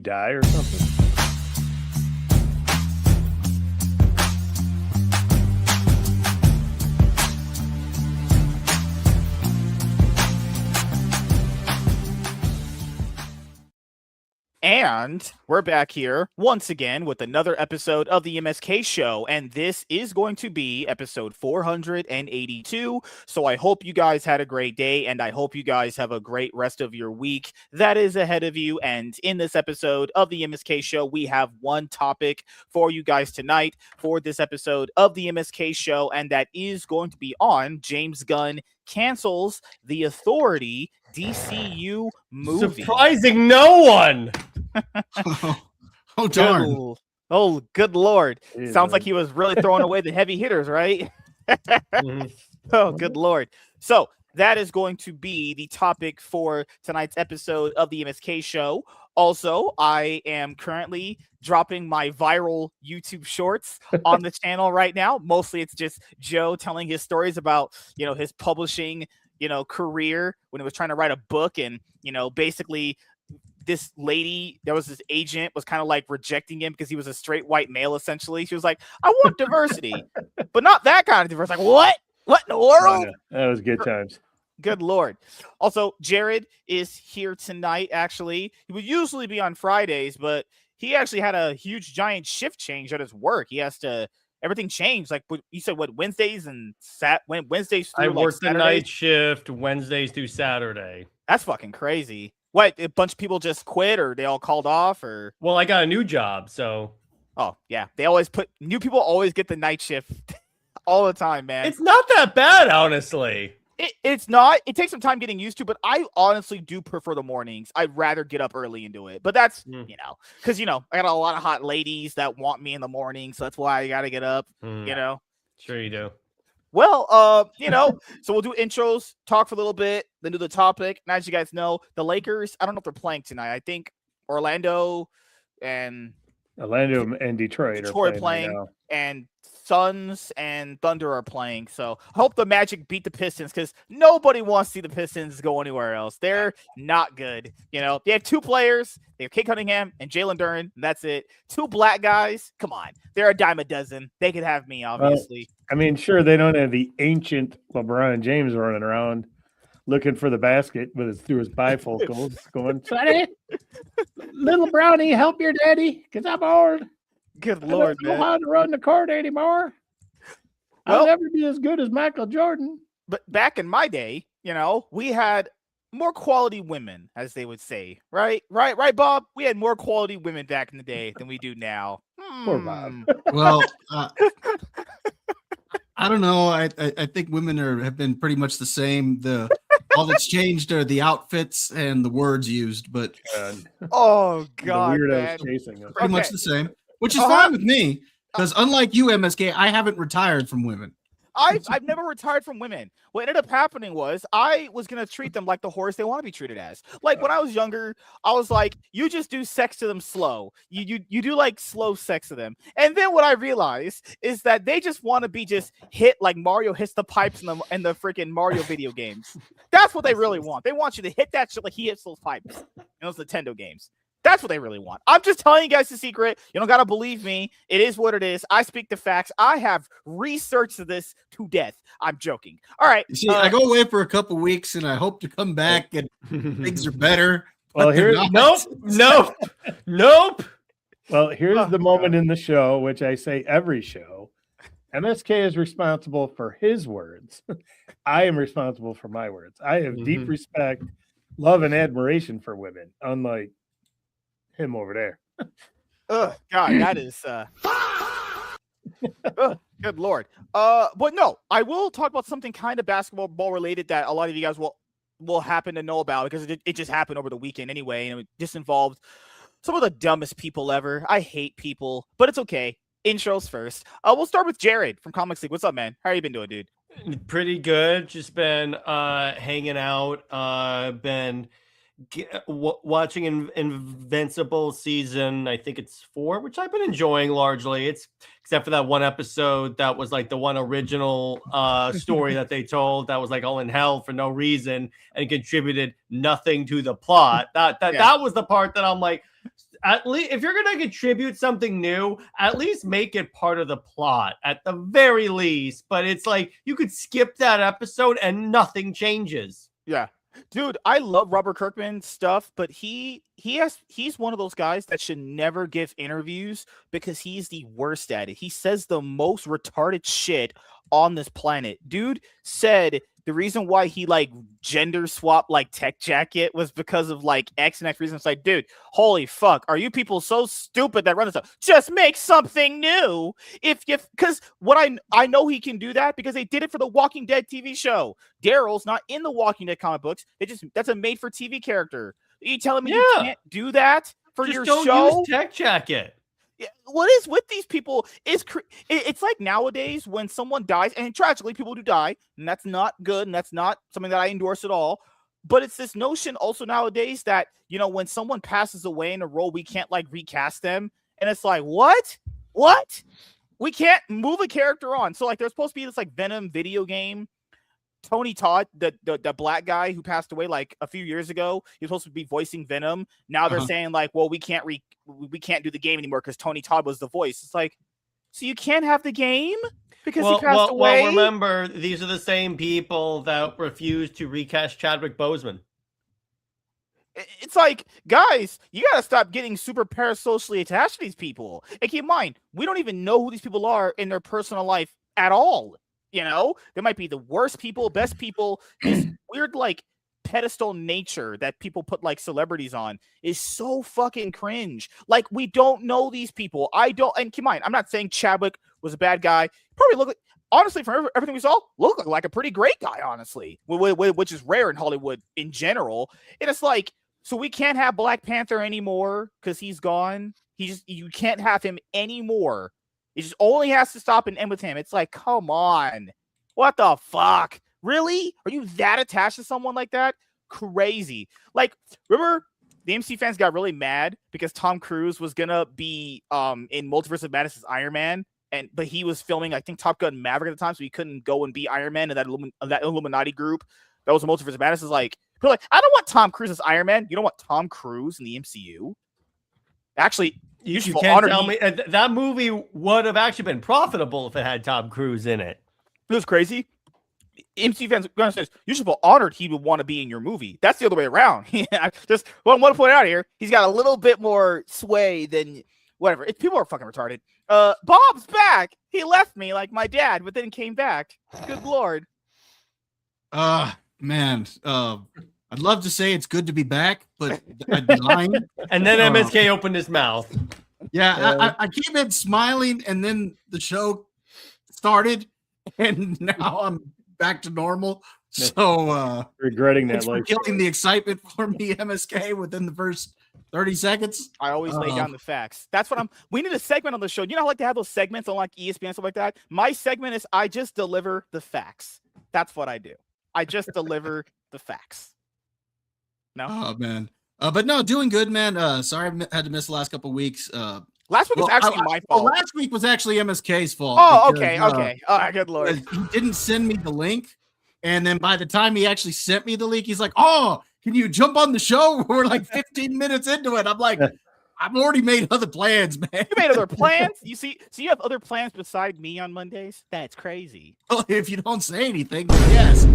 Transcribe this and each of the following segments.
die or something? And we're back here once again with another episode of the MSK Show, and this is going to be episode 482. So I hope you guys had a great day, and I hope you guys have a great rest of your week that is ahead of you. And in this episode of the MSK Show, we have one topic for you guys tonight for this episode of the MSK Show, and that is going to be on James Gunn cancels The Authority DCU movie. Surprising no one. Oh darn. Oh, good Lord. Jeez, Sounds man. like he was really throwing away the heavy hitters, right? Oh, good Lord. So that is going to be the topic for tonight's episode of the MSK Show. Also, I am currently dropping my viral YouTube shorts on the channel right now. Mostly it's just Joe telling his stories about, his publishing, career when he was trying to write a book. And, basically this lady, there was this agent, was kind of like rejecting him because he was a straight white male, essentially. She was like, I want diversity, but not that kind of diversity. Like, what? What in the world? That was good times. Good Lord. Also, Jared is here tonight, actually. He would usually be on Fridays, but he actually had a huge, giant shift change at his work. He has to, everything changed. Like, you said, what, Wednesdays and Wednesdays through I like worked the Saturdays? night shift Wednesdays through Saturday. That's fucking crazy. What, a bunch of people just quit, or they all called off, or? Well, I got a new job, so. Oh, yeah. They always new people always get the night shift all the time, man. It's not that bad, honestly. It's not. It takes some time getting used to, but I honestly do prefer the mornings. I'd rather get up early and do it. But that's, because, I got a lot of hot ladies that want me in the morning, so that's why I got to get up, Sure you do. Well, so we'll do intros, talk for a little bit, then do the topic. And as you guys know, the Lakers, I don't know if they're playing tonight. I think Orlando and Detroit are playing right now. and Suns and Thunder are playing. So I hope the Magic beat the Pistons, because nobody wants to see the Pistons go anywhere else. They're not good. They have two players. They have Kate Cunningham and Jalen Duren. And that's it. Two black guys. Come on. They're a dime a dozen. They could have me, obviously. Sure, they don't have the ancient LeBron James running around looking for the basket through his bifocals going, Sonny, little brownie, help your daddy, because I'm old. Good Lord, I don't know man. how to run the court anymore. I'll never be as good as Michael Jordan. But back in my day, we had more quality women, as they would say. Right, Bob? We had more quality women back in the day than we do now. Poor Bob. Well, I don't know. I think women have been pretty much the same. All that's changed are the outfits and the words used, but Oh God, the man. weirdos chasing us. pretty much the same, which is fine with me because unlike you, MSK, I haven't retired from women. I've never retired from women. What ended up happening was I was gonna treat them like the horse they want to be treated as. Like when I was younger, I was like, you just do sex to them slow. You do like slow sex to them. And then what I realized is that they just want to be just hit like Mario hits the pipes in the freaking Mario video games. That's what they really want. They want you to hit that shit like he hits those pipes in those Nintendo games. That's what they really want. I'm just telling you guys the secret. You don't got to believe me. It is what it is. I speak the facts. I have researched this to death. I'm joking. All right. You see, I go away for a couple weeks and I hope to come back and things are better. Well, Nope. Well, here's the moment in the show, which I say every show. MSK is responsible for his words. I am responsible for my words. I have deep respect, love, and admiration for women, unlike him over there. God, that is good Lord. But no, I will talk about something kind of basketball related that a lot of you guys will happen to know about, because it just happened over the weekend anyway, and it just involved some of the dumbest people ever. I hate people, but it's okay. Intros first. We'll start with Jared from Comics League. What's up, man? How you been doing, dude? Pretty good. Just been hanging out. Been watching Invincible season, I think it's 4, which I've been enjoying largely. It's except for that one episode that was like the one original story that they told that was like all in hell for no reason and contributed nothing to the plot. That was the part that I'm like, at least if you're gonna contribute something new, at least make it part of the plot at the very least. But it's like you could skip that episode and nothing changes. Yeah. Dude, I love Robert Kirkman's stuff, but he's one of those guys that should never give interviews because he's the worst at it. He says the most retarded shit on this planet. Dude said the reason why he like gender swapped like Tech Jacket was because of like X and X reasons. It's like, dude, holy fuck, are you people so stupid that run this stuff? Just make something new. Because what I know he can do that because they did it for the Walking Dead TV show. Daryl's not in the Walking Dead comic books. That's a made for TV character. Are you telling me you can't do that for Just your don't show? use Tech Jacket. What is with these people is it's like nowadays when someone dies, and tragically people do die, and that's not good, and that's not something that I endorse at all. But it's this notion also nowadays that, you know, when someone passes away in a role, we can't like recast them, and it's like, what? We can't move a character on. So like there's supposed to be this like Venom video game. Tony Todd, the black guy who passed away like a few years ago, he was supposed to be voicing Venom. Now they're saying like, well, we can't do the game anymore because Tony Todd was the voice. It's like, so you can't have the game because he passed away. Well, remember, these are the same people that refused to recast Chadwick Boseman. It's like, guys, you gotta stop getting super parasocially attached to these people. And keep in mind, we don't even know who these people are in their personal life at all. You know, they might be the worst people, best people. This weird, like, pedestal nature that people put, like, celebrities on is so fucking cringe. Like, we don't know these people. And keep in mind, I'm not saying Chadwick was a bad guy. Probably look like, honestly, from everything we saw, looked like a pretty great guy, honestly, which is rare in Hollywood in general. And it's like, so we can't have Black Panther anymore because he's gone. You can't have him anymore. It just only has to stop and end with him. It's like, come on. What the fuck? Really? Are you that attached to someone like that? Crazy. Like, remember the MC fans got really mad because Tom Cruise was gonna be in Multiverse of Madness as Iron Man, but he was filming, I think, Top Gun Maverick at the time, so he couldn't go and be Iron Man in that Illuminati group. That was a Multiverse of Madness. Is like, people are like, I don't want Tom Cruise as Iron Man. You don't want Tom Cruise in the MCU. Actually, you can't tell me that movie would have actually been profitable if it had Tom Cruise in it. It was crazy. MC fans says you should feel honored he would want to be in your movie. That's the other way around. I just want to point out here, he's got a little bit more sway than whatever. People are fucking retarded. Bob's back. He left me like my dad, but then came back. Good Lord. Man. I'd love to say it's good to be back, but I'd be lying. And then MSK opened his mouth. Yeah, I came in smiling, and then the show started, and now I'm back to normal. So regretting that, like killing the excitement for me, MSK, within the first 30 seconds. I always lay down the facts. That's what we need a segment on the show. You know how I like to have those segments on like ESPN and stuff like that? My segment is I just deliver the facts. That's what I do. I just deliver the facts. No. Oh man. But no, doing good, man. Sorry I had to miss the last couple of weeks. Last week was actually my fault. Last week was actually MSK's fault. Oh, because, okay. All right, good Lord. He didn't send me the link. And then by the time he actually sent me the link, he's like, oh, can you jump on the show? We're like 15 minutes into it. I'm like, I've already made other plans, man. You made other plans? So you have other plans beside me on Mondays? That's crazy. Well, if you don't say anything, then yes.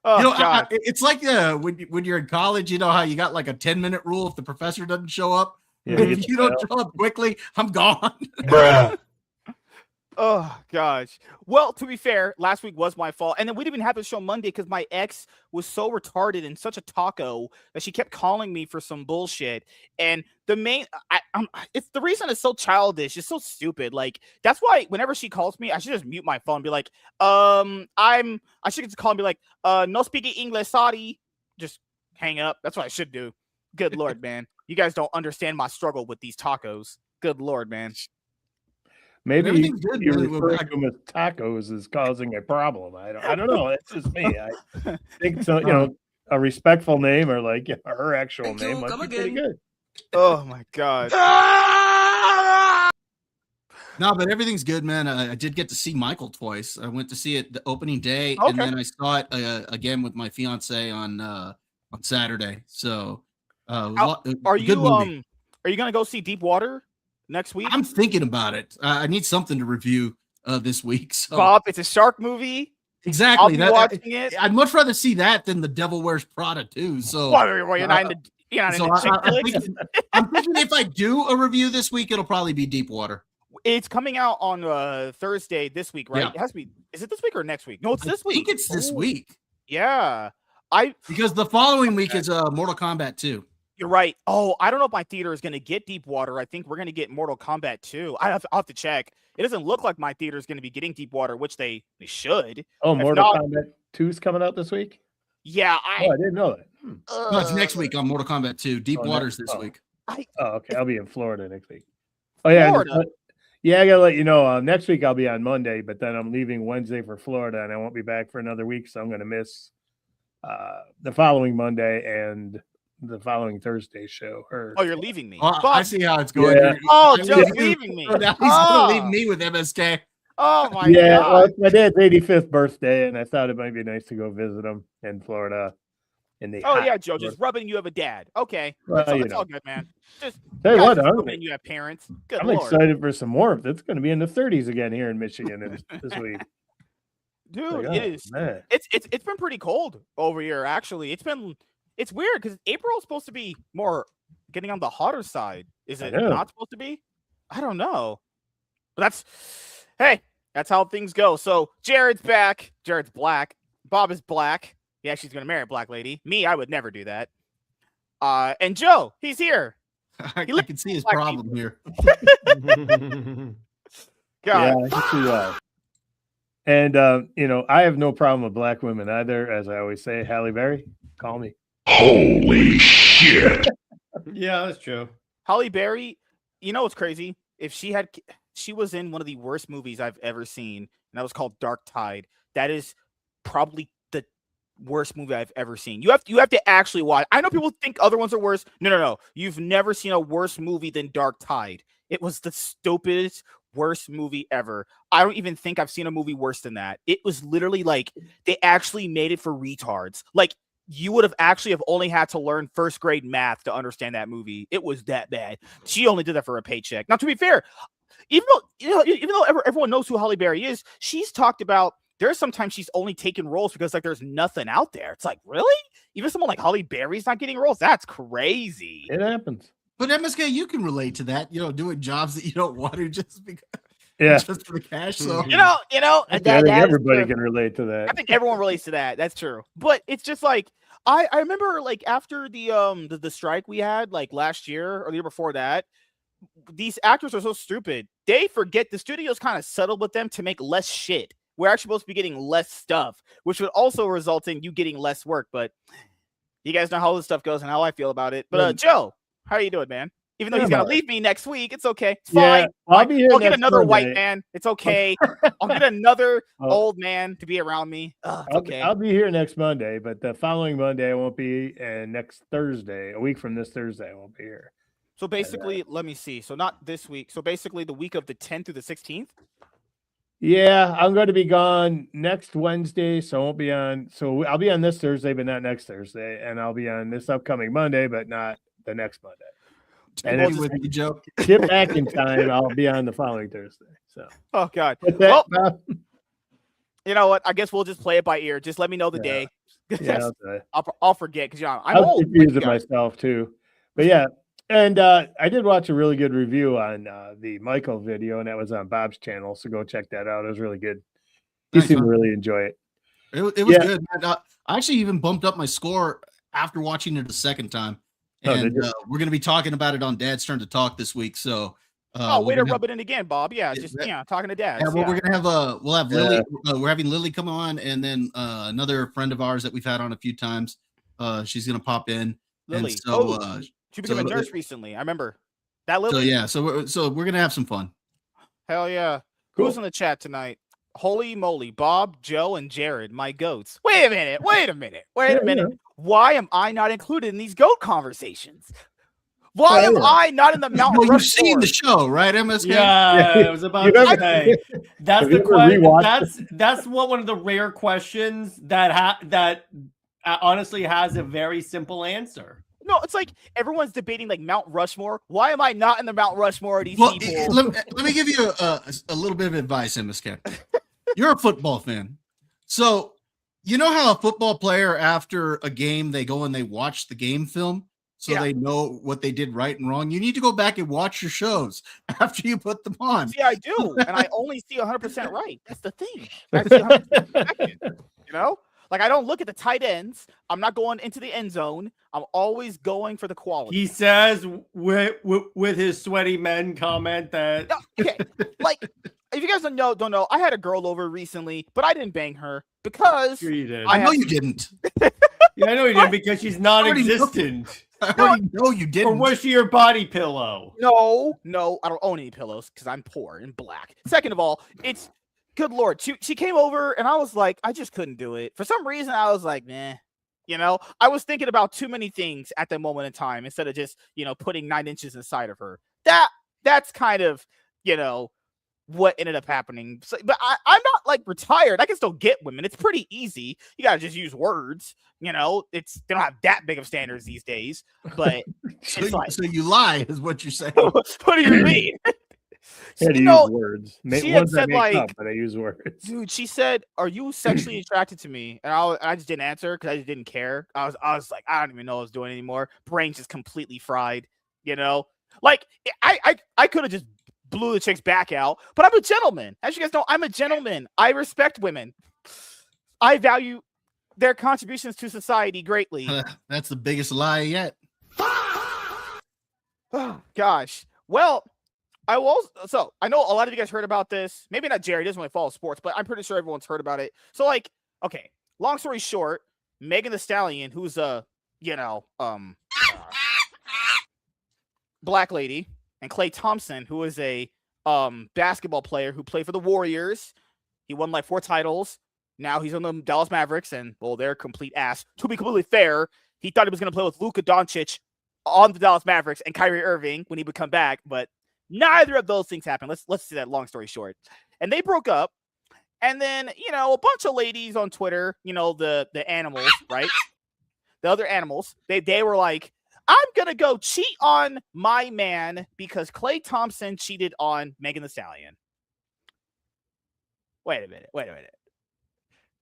Oh, God. It's like when you're in college, you know how you got like a 10-minute rule if the professor doesn't show up. Yeah, if you don't show up quickly, I'm gone. Bruh. Oh, gosh. Well, to be fair, last week was my fault. And then we didn't even have the show Monday because my ex was so retarded and such a taco that she kept calling me for some bullshit. And it's the reason it's so childish. It's so stupid. Like, that's why whenever she calls me, I should just mute my phone and be like, I should get to call and be like, no speaking English, sorry. Just hang up. That's what I should do. Good Lord, man. You guys don't understand my struggle with these tacos. Good Lord, man. Maybe you referring to them as tacos is causing a problem. I don't know. That's just me. I think so. You know, a respectful name or like her actual name might be pretty good. Oh my God. No, but everything's good, man. I did get to see Michael twice. I went to see it the opening day, okay. And then I saw it again with my fiance on Saturday. So Are you gonna go see Deep Water next week? I'm thinking about it. I need something to review this week. So. Bob, it's a shark movie. Exactly. I'll be watching it. I'd much rather see that than The Devil Wears Prada too. So you're not into I'm thinking if I do a review this week, it'll probably be Deep Water. It's coming out on Thursday this week, right? Yeah. It has to be. Is it this week or next week? No, it's this week. I think it's this week. Yeah. Because the following week is Mortal Kombat 2. You're right. Oh, I don't know if my theater is going to get Deep Water. I think we're going to get Mortal Kombat 2. I'll have to check. It doesn't look like my theater is going to be getting Deep Water, which they should. Oh, Mortal Kombat 2 is coming out this week? Yeah. I didn't know that. No, it's next week on Mortal Kombat 2. Deep Water's this week. Okay. I'll be in Florida next week. Oh, yeah. Florida. Yeah, I got to let you know. Next week I'll be on Monday, but then I'm leaving Wednesday for Florida, and I won't be back for another week, so I'm going to miss the following Monday and the following Thursday show. You're leaving me. I see how it's going. Yeah. Joe's leaving me. So now he's going to leave me with MSK. Oh, my God. Well, God. it's my dad's 85th birthday, and I thought it might be nice to go visit him in Florida. Joe, just rubbing you have a dad. Okay. Well, it's all good, man. Just Tell you what, rubbing you have parents. Good I'm Lord. excited for some warmth. It's going to be in the 30s again here in Michigan this week. Dude, it is. Man. It's been pretty cold over here, actually. It's weird because April is supposed to be more getting on the hotter side. Is it not supposed to be? I don't know. But that's how things go. So Jared's back. Jared's black. Bob is black. Yeah, she's gonna marry a black lady. Me, I would never do that. And Joe, he's here. I can see his problem here. God. Yeah, I can see that. And I have no problem with black women either. As I always say, Halle Berry, call me. Holy shit! Yeah, that's true. Halle Berry, you know what's crazy? If she was in one of the worst movies I've ever seen, and that was called Dark Tide. That is probably the worst movie I've ever seen. You have to actually watch. I know people think other ones are worse. No. You've never seen a worse movie than Dark Tide. It was the stupidest, worst movie ever. I don't even think I've seen a movie worse than that. It was literally like they actually made it for retards. Like you would have only had to learn first grade math to understand that movie. It was that bad. She only did that for a paycheck. Now, to be fair, even though everyone knows who Halle Berry is, she's talked about there's sometimes she's only taken roles because like there's nothing out there. It's like, really? Even someone like Halle Berry's not getting roles? That's crazy. It happens. But MSK, you can relate to that, doing jobs that you don't want to just because just for the cash. So I think everybody can relate to that. I think everyone relates to that. That's true. But it's just like I remember like after the strike we had like last year or the year before that, these actors are so stupid. They forget the studios kind of settled with them to make less shit. We're actually supposed to be getting less stuff, which would also result in you getting less work. But you guys know how this stuff goes and how I feel about it. But Joe, how are you doing, man? Even though he's gonna leave me next week, it's okay. It's fine. I'll be here. I'll get another white man. It's okay. I'll get another old man to be around me. Okay. I'll be here next Monday, but the following Monday I won't be, and next Thursday, a week from this Thursday, I won't be here. So basically, let me see. So not this week. So basically, the week of the 10th through the 16th. Yeah, I'm going to be gone next Wednesday, so I won't be on. So I'll be on this Thursday, but not next Thursday, and I'll be on this upcoming Monday, but not the next Monday. And if with you, Joe. Get back in time, I'll be on the following Thursday. So, oh God. Well, you know what? I guess we'll just play it by ear. Just let me know the day. Yeah, I'll forget because I'm I'll old. confuse it myself too. But yeah, and I did watch a really good review on the Michael video, and that was on Bob's channel. So go check that out. It was really good. He seemed to really enjoy it. It was good. Man. I actually even bumped up my score after watching it a second time. And we're going to be talking about it on Dad's Turn to Talk this week. So, way to rub it in again, Bob. Yeah, just talking to Dad. Yeah, well, we're going to have we'll have Lily. We're having Lily come on, and then another friend of ours that we've had on a few times. She's going to pop in. Lily. And so, she became a nurse recently. I remember that. Lily. So we're going to have some fun. Hell yeah! Cool. Who's in the chat tonight? Holy moly, Bob, Joe, and Jared, my goats. Wait a minute. Why am I not included in these goat conversations? Why am I not in the Mount Well, Rushmore? you've seen the show, right, MSK? Yeah, I was about to say. That's the question. That's one of the rare questions that honestly has a very simple answer. No, it's like everyone's debating like Mount Rushmore. Why am I not in the Mount Rushmore of these Well, people? let me give you a little bit of advice, MSK. You're a football fan. So you know how a football player after a game, they go and they watch the game film so they know what they did right and wrong. You need to go back and watch your shows after you put them on. See, I do, and I only see 100% right. That's the thing. I see 100% accurate, you know? Like, I don't look at the tight ends. I'm not going into the end zone. I'm always going for the quality. He says with his sweaty men comment that okay, like if you guys don't know, I had a girl over recently, but I didn't bang her because sure you did. I know you didn't. Yeah, I know you did because she's non-existent. I already know you didn't. Or was she your body pillow? No, I don't own any pillows because I'm poor and black. Second of all, it's good Lord. She came over and I was like, I just couldn't do it. For some reason, I was like, nah. You know, I was thinking about too many things at that moment in time instead of just, putting 9 inches inside of her. That's kind of, what ended up happening. So, but I'm not like retired. I can still get women. It's pretty easy. You gotta just use words. They don't have that big of standards these days. But so you lie is what you're saying. What do you mean? I had to use words. She had said but I use words. Dude, she said, "Are you sexually attracted to me?" And I just didn't answer because I just didn't care. I was like, I don't even know what I was doing anymore. Brain just completely fried. Like I could have just blew the chick's back out, but I'm a gentleman. As you guys know, I'm a gentleman. I respect women. I value their contributions to society greatly. That's the biggest lie yet. Oh, gosh. Well, I know a lot of you guys heard about this. Maybe not Jerry, doesn't really follow sports, but I'm pretty sure everyone's heard about it. So, like, okay, long story short, Megan Thee Stallion, who's a, black lady, and Klay Thompson, who is a basketball player who played for the Warriors. He won like 4 titles. Now he's on the Dallas Mavericks, and well, they're complete ass. To be completely fair, he thought he was going to play with Luka Doncic on the Dallas Mavericks and Kyrie Irving when he would come back, but neither of those things happened. Let's see that long story short. And they broke up, and then a bunch of ladies on Twitter, the animals, right? The other animals, they were like, I'm going to go cheat on my man because Klay Thompson cheated on Megan Thee Stallion. Wait a minute.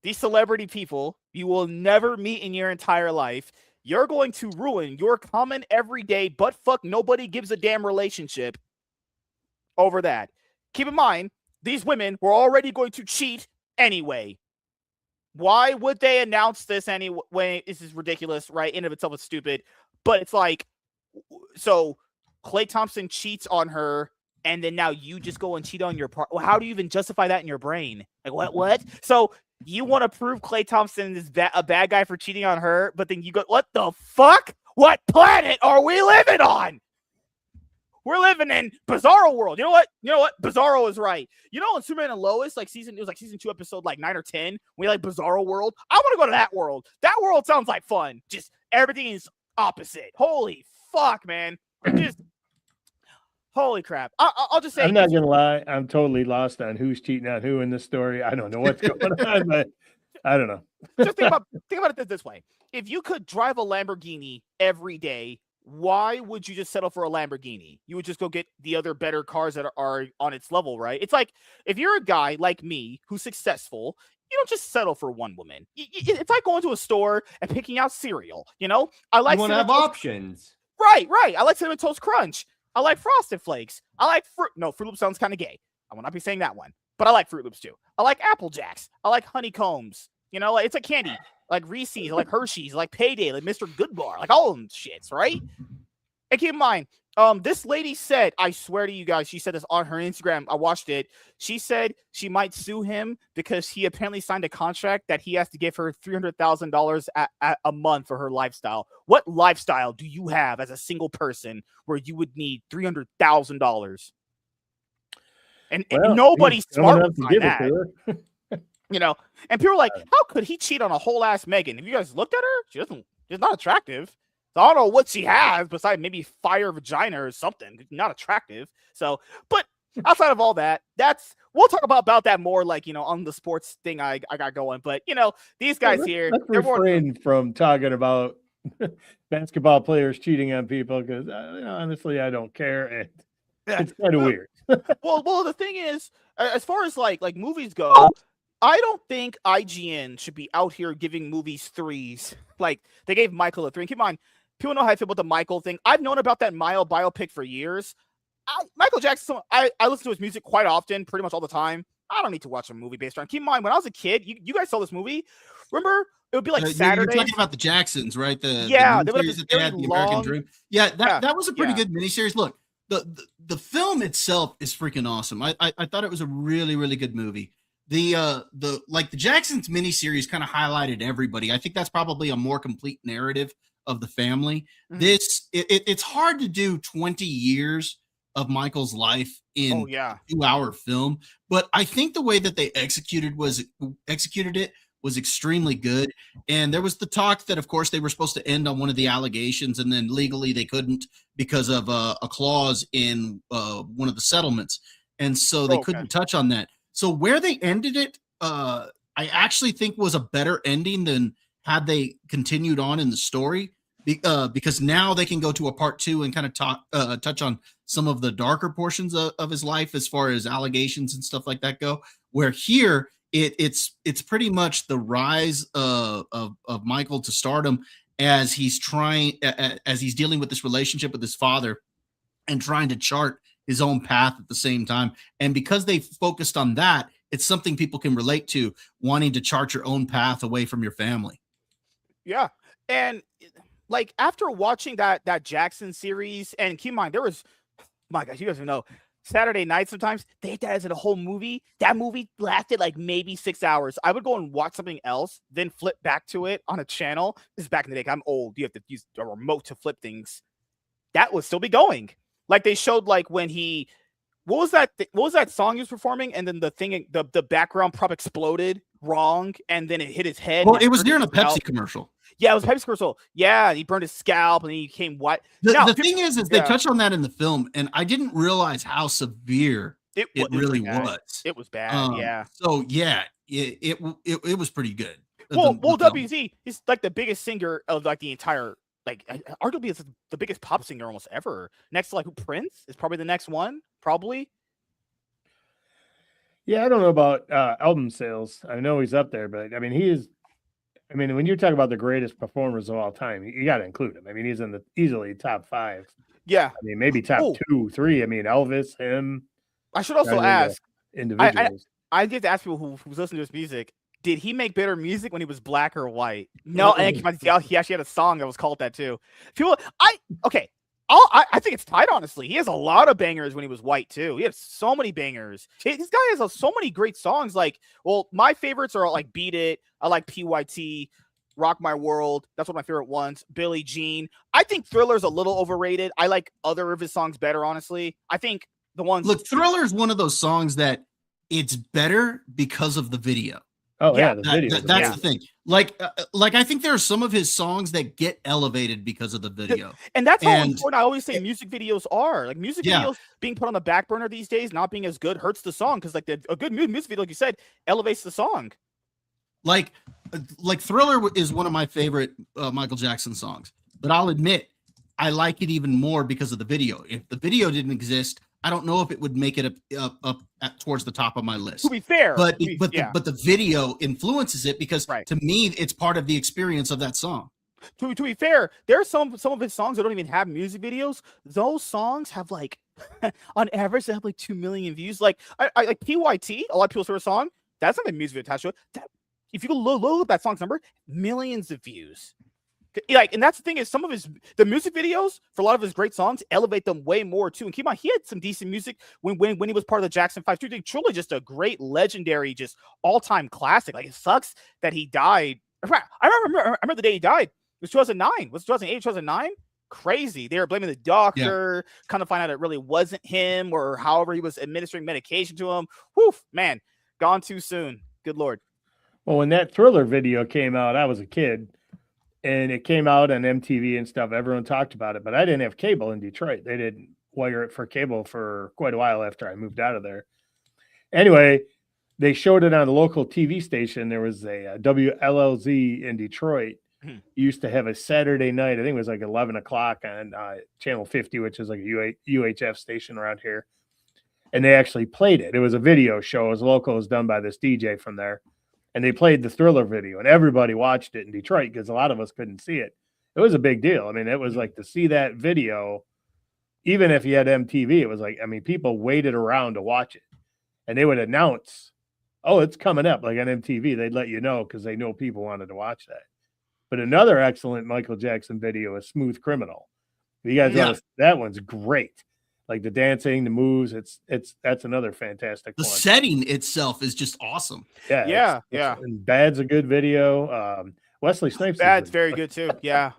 These celebrity people you will never meet in your entire life, you're going to ruin your common everyday but fuck nobody gives a damn relationship over that. Keep in mind, these women were already going to cheat anyway. Why would they announce this anyway? This is ridiculous, right? In of itself, it's stupid. But it's like, so Klay Thompson cheats on her, and then now you just go and cheat on your partner. Well, how do you even justify that in your brain? Like, what? So you want to prove Klay Thompson is a bad guy for cheating on her, but then you go, what the fuck? What planet are we living on? We're living in Bizarro world. You know what? Bizarro is right. In Superman and Lois, season 2, episode 9 or 10, we like Bizarro world. I want to go to that world. That world sounds like fun. Just everything is opposite. Holy fuck, man. Just holy crap. I'll just say, I'm not gonna lie. I'm totally lost on who's cheating on who in this story. I don't know what's going on, but I don't know. Just think about it this way. If you could drive a Lamborghini every day, why would you just settle for a Lamborghini? You would just go get the other better cars that are on its level, right? It's like if you're a guy like me who's successful, you don't just settle for one woman. It's like going to a store and picking out cereal. I like. You want to have options, right? I like Cinnamon Toast Crunch. I like Frosted Flakes. I like Fruit. No, Fruit Loops sounds kind of gay. I will not be saying that one, but I like Fruit Loops too. I like Apple Jacks. I like Honeycombs. It's like candy. Like Reese's, like Hershey's, like Payday, like Mr. Goodbar, like all of them shits, right? And keep in mind, this lady said, I swear to you guys, she said this on her Instagram. I watched it. She said she might sue him because he apparently signed a contract that he has to give her $300,000 a month for her lifestyle. What lifestyle do you have as a single person where you would need $300,000? And nobody's smart would find that. And people are like, how could he cheat on a whole ass Megan? Have you guys looked at her? She's not attractive. So I don't know what she has besides maybe fire vagina or something. Not attractive. So, but outside of all that, we'll talk about that more on the sports thing I got going. But these guys here, let's refrain from talking about basketball players cheating on people because honestly, I don't care, and it's kind of weird. well, the thing is, as far as like movies go, I don't think IGN should be out here giving movies 3s. Like they gave Michael a 3. And keep in mind, people know how I feel about the Michael thing. I've known about that Mile biopic for years. Michael Jackson, I listen to his music quite often, pretty much all the time. I don't need to watch a movie based on. Keep in mind, when I was a kid, you guys saw this movie. Remember, it would be like Saturday. You're talking about the Jacksons, right? The miniseries that they had, the American Dream. Yeah, that was a pretty good miniseries. Look, the film itself is freaking awesome. I thought it was a really, really good movie. The Jacksons miniseries kind of highlighted everybody. I think that's probably a more complete narrative of the family. Mm-hmm. It's hard to do 20 years of Michael's life in a 2-hour film, but I think the way that they executed it was extremely good. And there was the talk that, of course, they were supposed to end on one of the allegations, and then legally they couldn't because of a clause in one of the settlements, and so they couldn't touch on that. So where they ended it, I actually think was a better ending than had they continued on in the story, because now they can go to a part 2 and kind of touch on some of the darker portions of his life as far as allegations and stuff like that go. Where here it's pretty much the rise of Michael to stardom as he's dealing with this relationship with his father and trying to chart his own path at the same time. And because they focused on that, it's something people can relate to, wanting to chart your own path away from your family. Yeah. And like after watching that Jackson series, and keep in mind, there was, my gosh, you guys know, Saturday night sometimes they had that as a whole movie. That movie lasted like maybe 6 hours. I would go and watch something else, then flip back to it on a channel. This is back in the day. I'm old. You have to use a remote to flip things. That would still be going. Like they showed, like when he, what was that song he was performing, and then the thing, the background prop exploded wrong, and then it hit his head. Well, it was during a Pepsi commercial. Yeah, it was Pepsi commercial. Yeah, he burned his scalp, and then he became white. The thing is they touch on that in the film, and I didn't realize how severe it really was. It was bad. Yeah. So yeah, it was pretty good. Well, WZ is like the biggest singer of like the entire. Like, arguably, it's the biggest pop singer almost ever. Next to like Prince is probably the next one, probably. Yeah, I don't know about album sales. I know he's up there, but I mean, when you're talking about the greatest performers of all time, you got to include him. I mean, he's in the easily top 5. Yeah, I mean, maybe top 2, 3. I mean, Elvis, him. I should also ask individuals. I get to ask people who's listening to his music. Did he make better music when he was black or white? No, and he actually had a song that was called that too. I think it's tight, honestly. He has a lot of bangers when he was white too. He has so many bangers. This guy has so many great songs. Like, well, my favorites are like Beat It. I like PYT, Rock My World. That's one of my favorite ones. Billie Jean. I think Thriller's a little overrated. I like other of his songs better, honestly. I think the ones. Look, Thriller is one of those songs that it's better because of the video. Oh yeah, the video. That's the thing. Like I think there are some of his songs that get elevated because of the video, and that's how important I always say music videos are. Like music videos being put on the back burner these days, not being as good, hurts the song because like a good music video, like you said, elevates the song. Like Thriller is one of my favorite Michael Jackson songs, but I'll admit I like it even more because of the video. If the video didn't exist, I don't know if it would make it up towards the top of my list. To be fair, but the video influences it because to me it's part of the experience of that song. To be fair, there are some of his songs that don't even have music videos. Those songs have like on average they have like 2 million views. Like I like PYT, a lot of people's favorite song. That's not a music video attached to it. If you go look up that song's number, millions of views. Like, and that's the thing is some of the music videos for a lot of his great songs elevate them way more too. And keep in mind, he had some decent music when he was part of the Jackson 5 2. Truly just a great, legendary, just all-time classic. Like, it sucks that he died. I remember the day he died. It was 2009. Was it 2008, 2009? Crazy. They were blaming the doctor, kind of find out it really wasn't him, or however he was administering medication to him. Whew, man, gone too soon. Good Lord. Well, when that Thriller video came out, I was a kid. And it came out on MTV and stuff. Everyone talked about it, but I didn't have cable in Detroit. They didn't wire it for cable for quite a while after I moved out of there. Anyway, they showed it on a local TV station. There was a WLLZ in Detroit used to have a Saturday night. I think it was like 11 o'clock on Channel 50, which is like a UHF station around here. And they actually played it. It was a video show. It was local. It was done by this DJ from there. And they played the Thriller video, and everybody watched it in Detroit because a lot of us couldn't see it. It was a big deal. I mean, it was like to see that video, even if you had MTV, it was like, I mean, people waited around to watch it. And they would announce, oh, it's coming up, like on MTV. They'd let you know because they know people wanted to watch that. But another excellent Michael Jackson video is Smooth Criminal. You guys know that one's great. Like the dancing, the moves, that's another fantastic one. The one. setting itself is just awesome. Yeah. And Bad's a good video. Wesley Snipes. Bad's very good too. Yeah.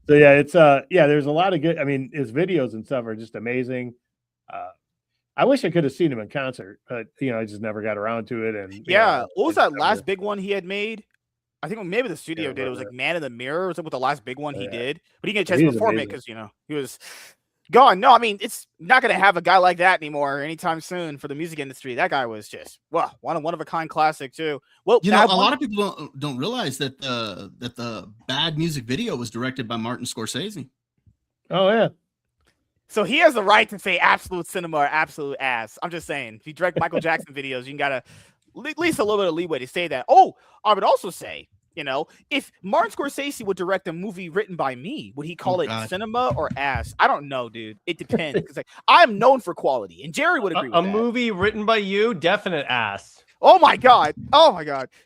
So yeah, it's there's a lot of good. I mean, his videos and stuff are just amazing. I wish I could have seen him in concert, but I just never got around to it. And what was that last big one he had made? I think maybe the studio did. It was like Man in the Mirror. Was it with the last big one he did? But he didn't get a chance to perform it because he was gone. No, I mean, it's not going to have a guy like that anymore anytime soon for the music industry. That guy was just one of a kind classic too. Well, a lot of people don't realize that the Bad music video was directed by Martin Scorsese. Oh yeah. So he has the right to say absolute cinema or absolute ass. I'm just saying, if you direct Michael Jackson videos, you got to at least a little bit of leeway to say that. Oh, I would also say, if Martin Scorsese would direct a movie written by me, would he call it cinema or ass? I don't know, dude. It depends. Because I'm known for quality, and Jerry would agree with that. A movie written by you, definite ass. Oh my god!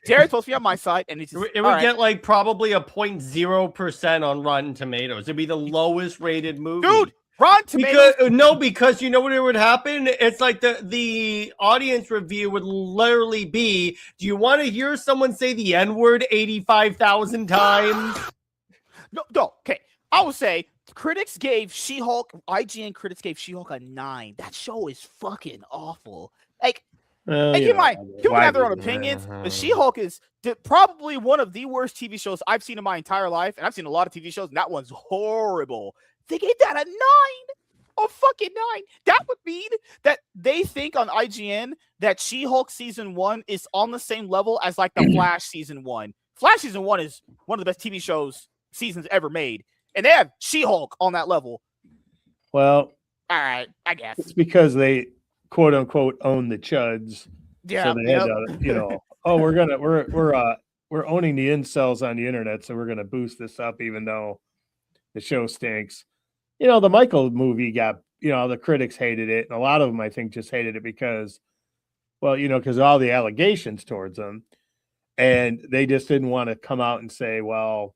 Jerry's supposed to be on my side, and it would get like probably a 0.0% on Rotten Tomatoes. It'd be the lowest rated movie, dude. Rotten Tomatoes. Because you know what would happen? It's like the audience review would literally be, do you want to hear someone say the N-word 85,000 times? No. Okay. I will say critics gave She-Hulk, IGN critics gave She-Hulk a 9. That show is fucking awful. Like, people can have their own opinions, but She-Hulk is probably one of the worst TV shows I've seen in my entire life. And I've seen a lot of TV shows, and that one's horrible. They gave that a 9, a fucking 9. That would mean that they think on IGN that She-Hulk season 1 is on the same level as like the Flash season 1. Flash season 1 is one of the best TV shows seasons ever made, and they have She-Hulk on that level. Well, all right, I guess it's because they quote unquote own the chuds. Yeah, so they had to, we're owning the incels on the internet, so we're gonna boost this up, even though the show stinks. The Michael movie got, the critics hated it. And a lot of them, I think, just hated it because, because of all the allegations towards them. And they just didn't want to come out and say, well,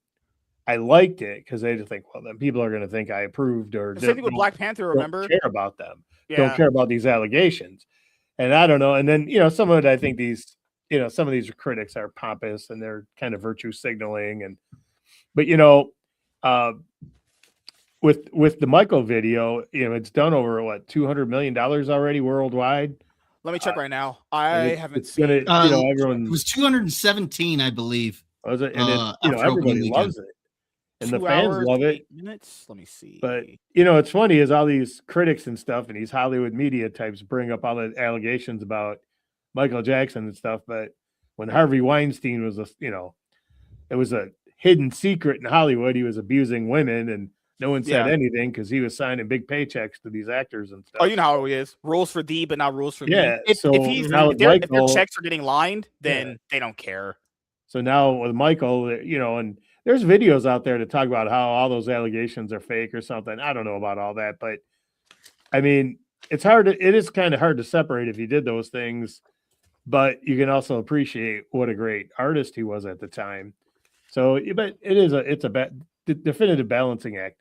I liked it, because they just think, well, then people are going to think I approved or same thing with Black Panther, remember? Don't care about them. Yeah. Don't care about these allegations. And I don't know. And then, some of it, I think some of these critics are pompous and they're kind of virtue signaling. But with the Michael video, it's done over $200 million already worldwide. Let me check right now. I haven't seen it. Everyone, it was 217, I believe. Was it? And everybody loves it, and the fans love it. Minutes. Let me see. But it's funny is all these critics and stuff, and these Hollywood media types bring up all the allegations about Michael Jackson and stuff. But when Harvey Weinstein was it was a hidden secret in Hollywood. He was abusing women, and no one said anything because he was signing big paychecks to these actors and stuff. Oh, you know how he is. Rules for thee, but not rules for me. If their checks are getting lined, then they don't care. So now with Michael, and there's videos out there to talk about how all those allegations are fake or something. I don't know about all that, but I mean, it is kind of hard to separate if he did those things, but you can also appreciate what a great artist he was at the time. So, but it's a definitive balancing act.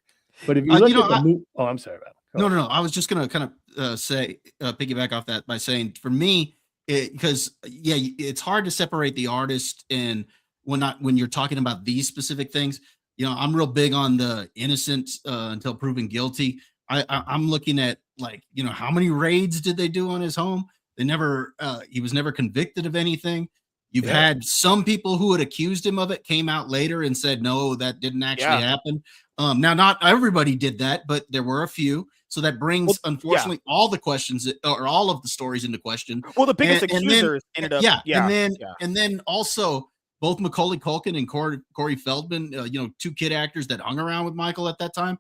But if you look at the I'm sorry about it. No. I was just going to kind of piggyback off that by saying, for me, because it's hard to separate the artist and when you're talking about these specific things. I'm real big on the innocent until proven guilty. I'm looking at how many raids did they do on his home? They never. He was never convicted of anything. You've had some people who had accused him of it came out later and said, no, that didn't actually happen. Now, not everybody did that, but there were a few. So that brings, unfortunately, all the questions or all of the stories into question. Well, the biggest accusers ended up. And then also both Macaulay Culkin and Corey Feldman, two kid actors that hung around with Michael at that time,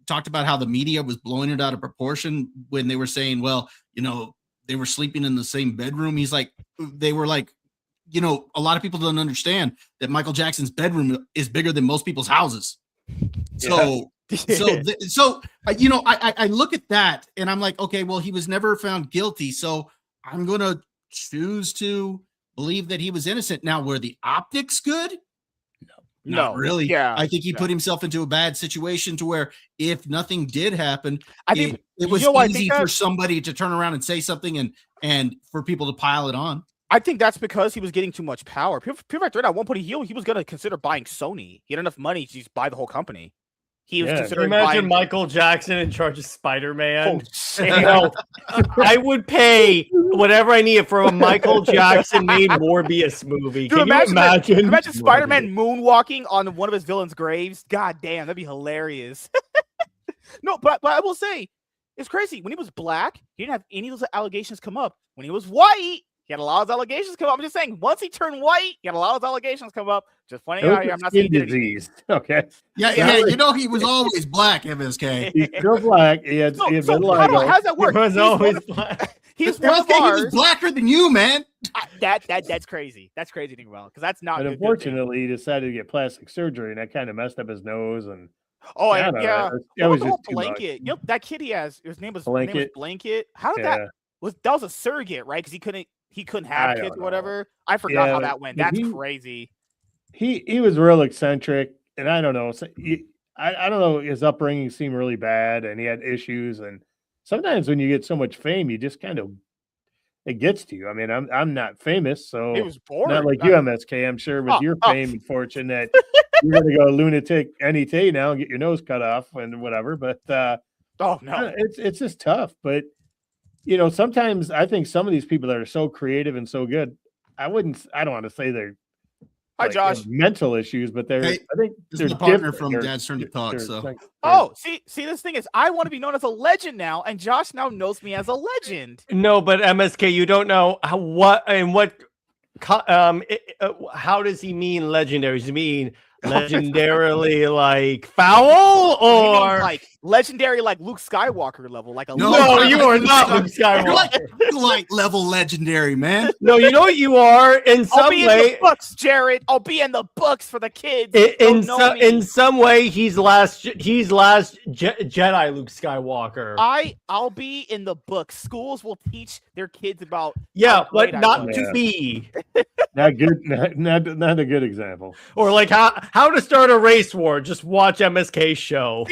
talked about how the media was blowing it out of proportion when they were saying, well, they were sleeping in the same bedroom. He's like, they were like, a lot of people don't understand that Michael Jackson's bedroom is bigger than most people's houses. So, I look at that and I'm like, okay, well, he was never found guilty. So I'm going to choose to believe that he was innocent. Now, were the optics good? Not really. Yeah. I think he put himself into a bad situation to where if nothing did happen, I think it was easy for somebody to turn around and say something and for people to pile it on. I think that's because he was getting too much power. People at one point he was going to consider buying Sony. He had enough money to just buy the whole company. He was considering imagine Michael Jackson in charge of Spider-Man. I would pay whatever I need for a Michael Jackson made Morbius movie. Can you imagine? Imagine Spider-Man moonwalking on one of his villains' graves. God damn, that'd be hilarious. No, but I will say, it's crazy. When he was black, he didn't have any of those allegations come up. When he was white, he had a lot of allegations come up. I'm just saying, once he turned white, he had a lot of allegations come up. Just pointing out here, I'm not saying disease. Okay. Yeah, he was always black, MSK. He's still black. He had how's that work? He was always black. He's one of ours. He was blacker than you, man. That's crazy. That's crazy to think about because that's not. But unfortunately, he decided to get plastic surgery, and that kind of messed up his nose. And it was just Blanket. Yep, that kid he has. His name was Blanket. How did that was a surrogate, right? Because he couldn't have kids or whatever. I forgot how that went. That's crazy. He was real eccentric, and I don't know. So I don't know. His upbringing seemed really bad, and he had issues. And sometimes when you get so much fame, you just kind of it gets to you. I mean, I'm not famous, so it was boring. Not like you, MSK. I'm sure with your fame and fortune that you're gonna go lunatic any day now and get your nose cut off and whatever. But it's just tough. But sometimes I think some of these people that are so creative and so good, I don't want to say they're Josh. Mental issues, but I think they're partner from Dad's Turn to Talk. See, this thing is, I want to be known as a legend now, and Josh now knows me as a legend. No, but MSK, you don't know how does he mean legendary? Does he mean legendarily like foul or like legendary like Luke Skywalker level? Like no, you are not Luke Skywalker. You're like level legendary, man. No, you know what you are in some I'll be way. In the books, Jared. I'll be in the books for the kids. In some way, he's last Jedi Luke Skywalker. I'll be in the books. Schools will teach their kids about but not to be. Not good. Not a good example. Or like how to start a race war. Just watch MSK Show.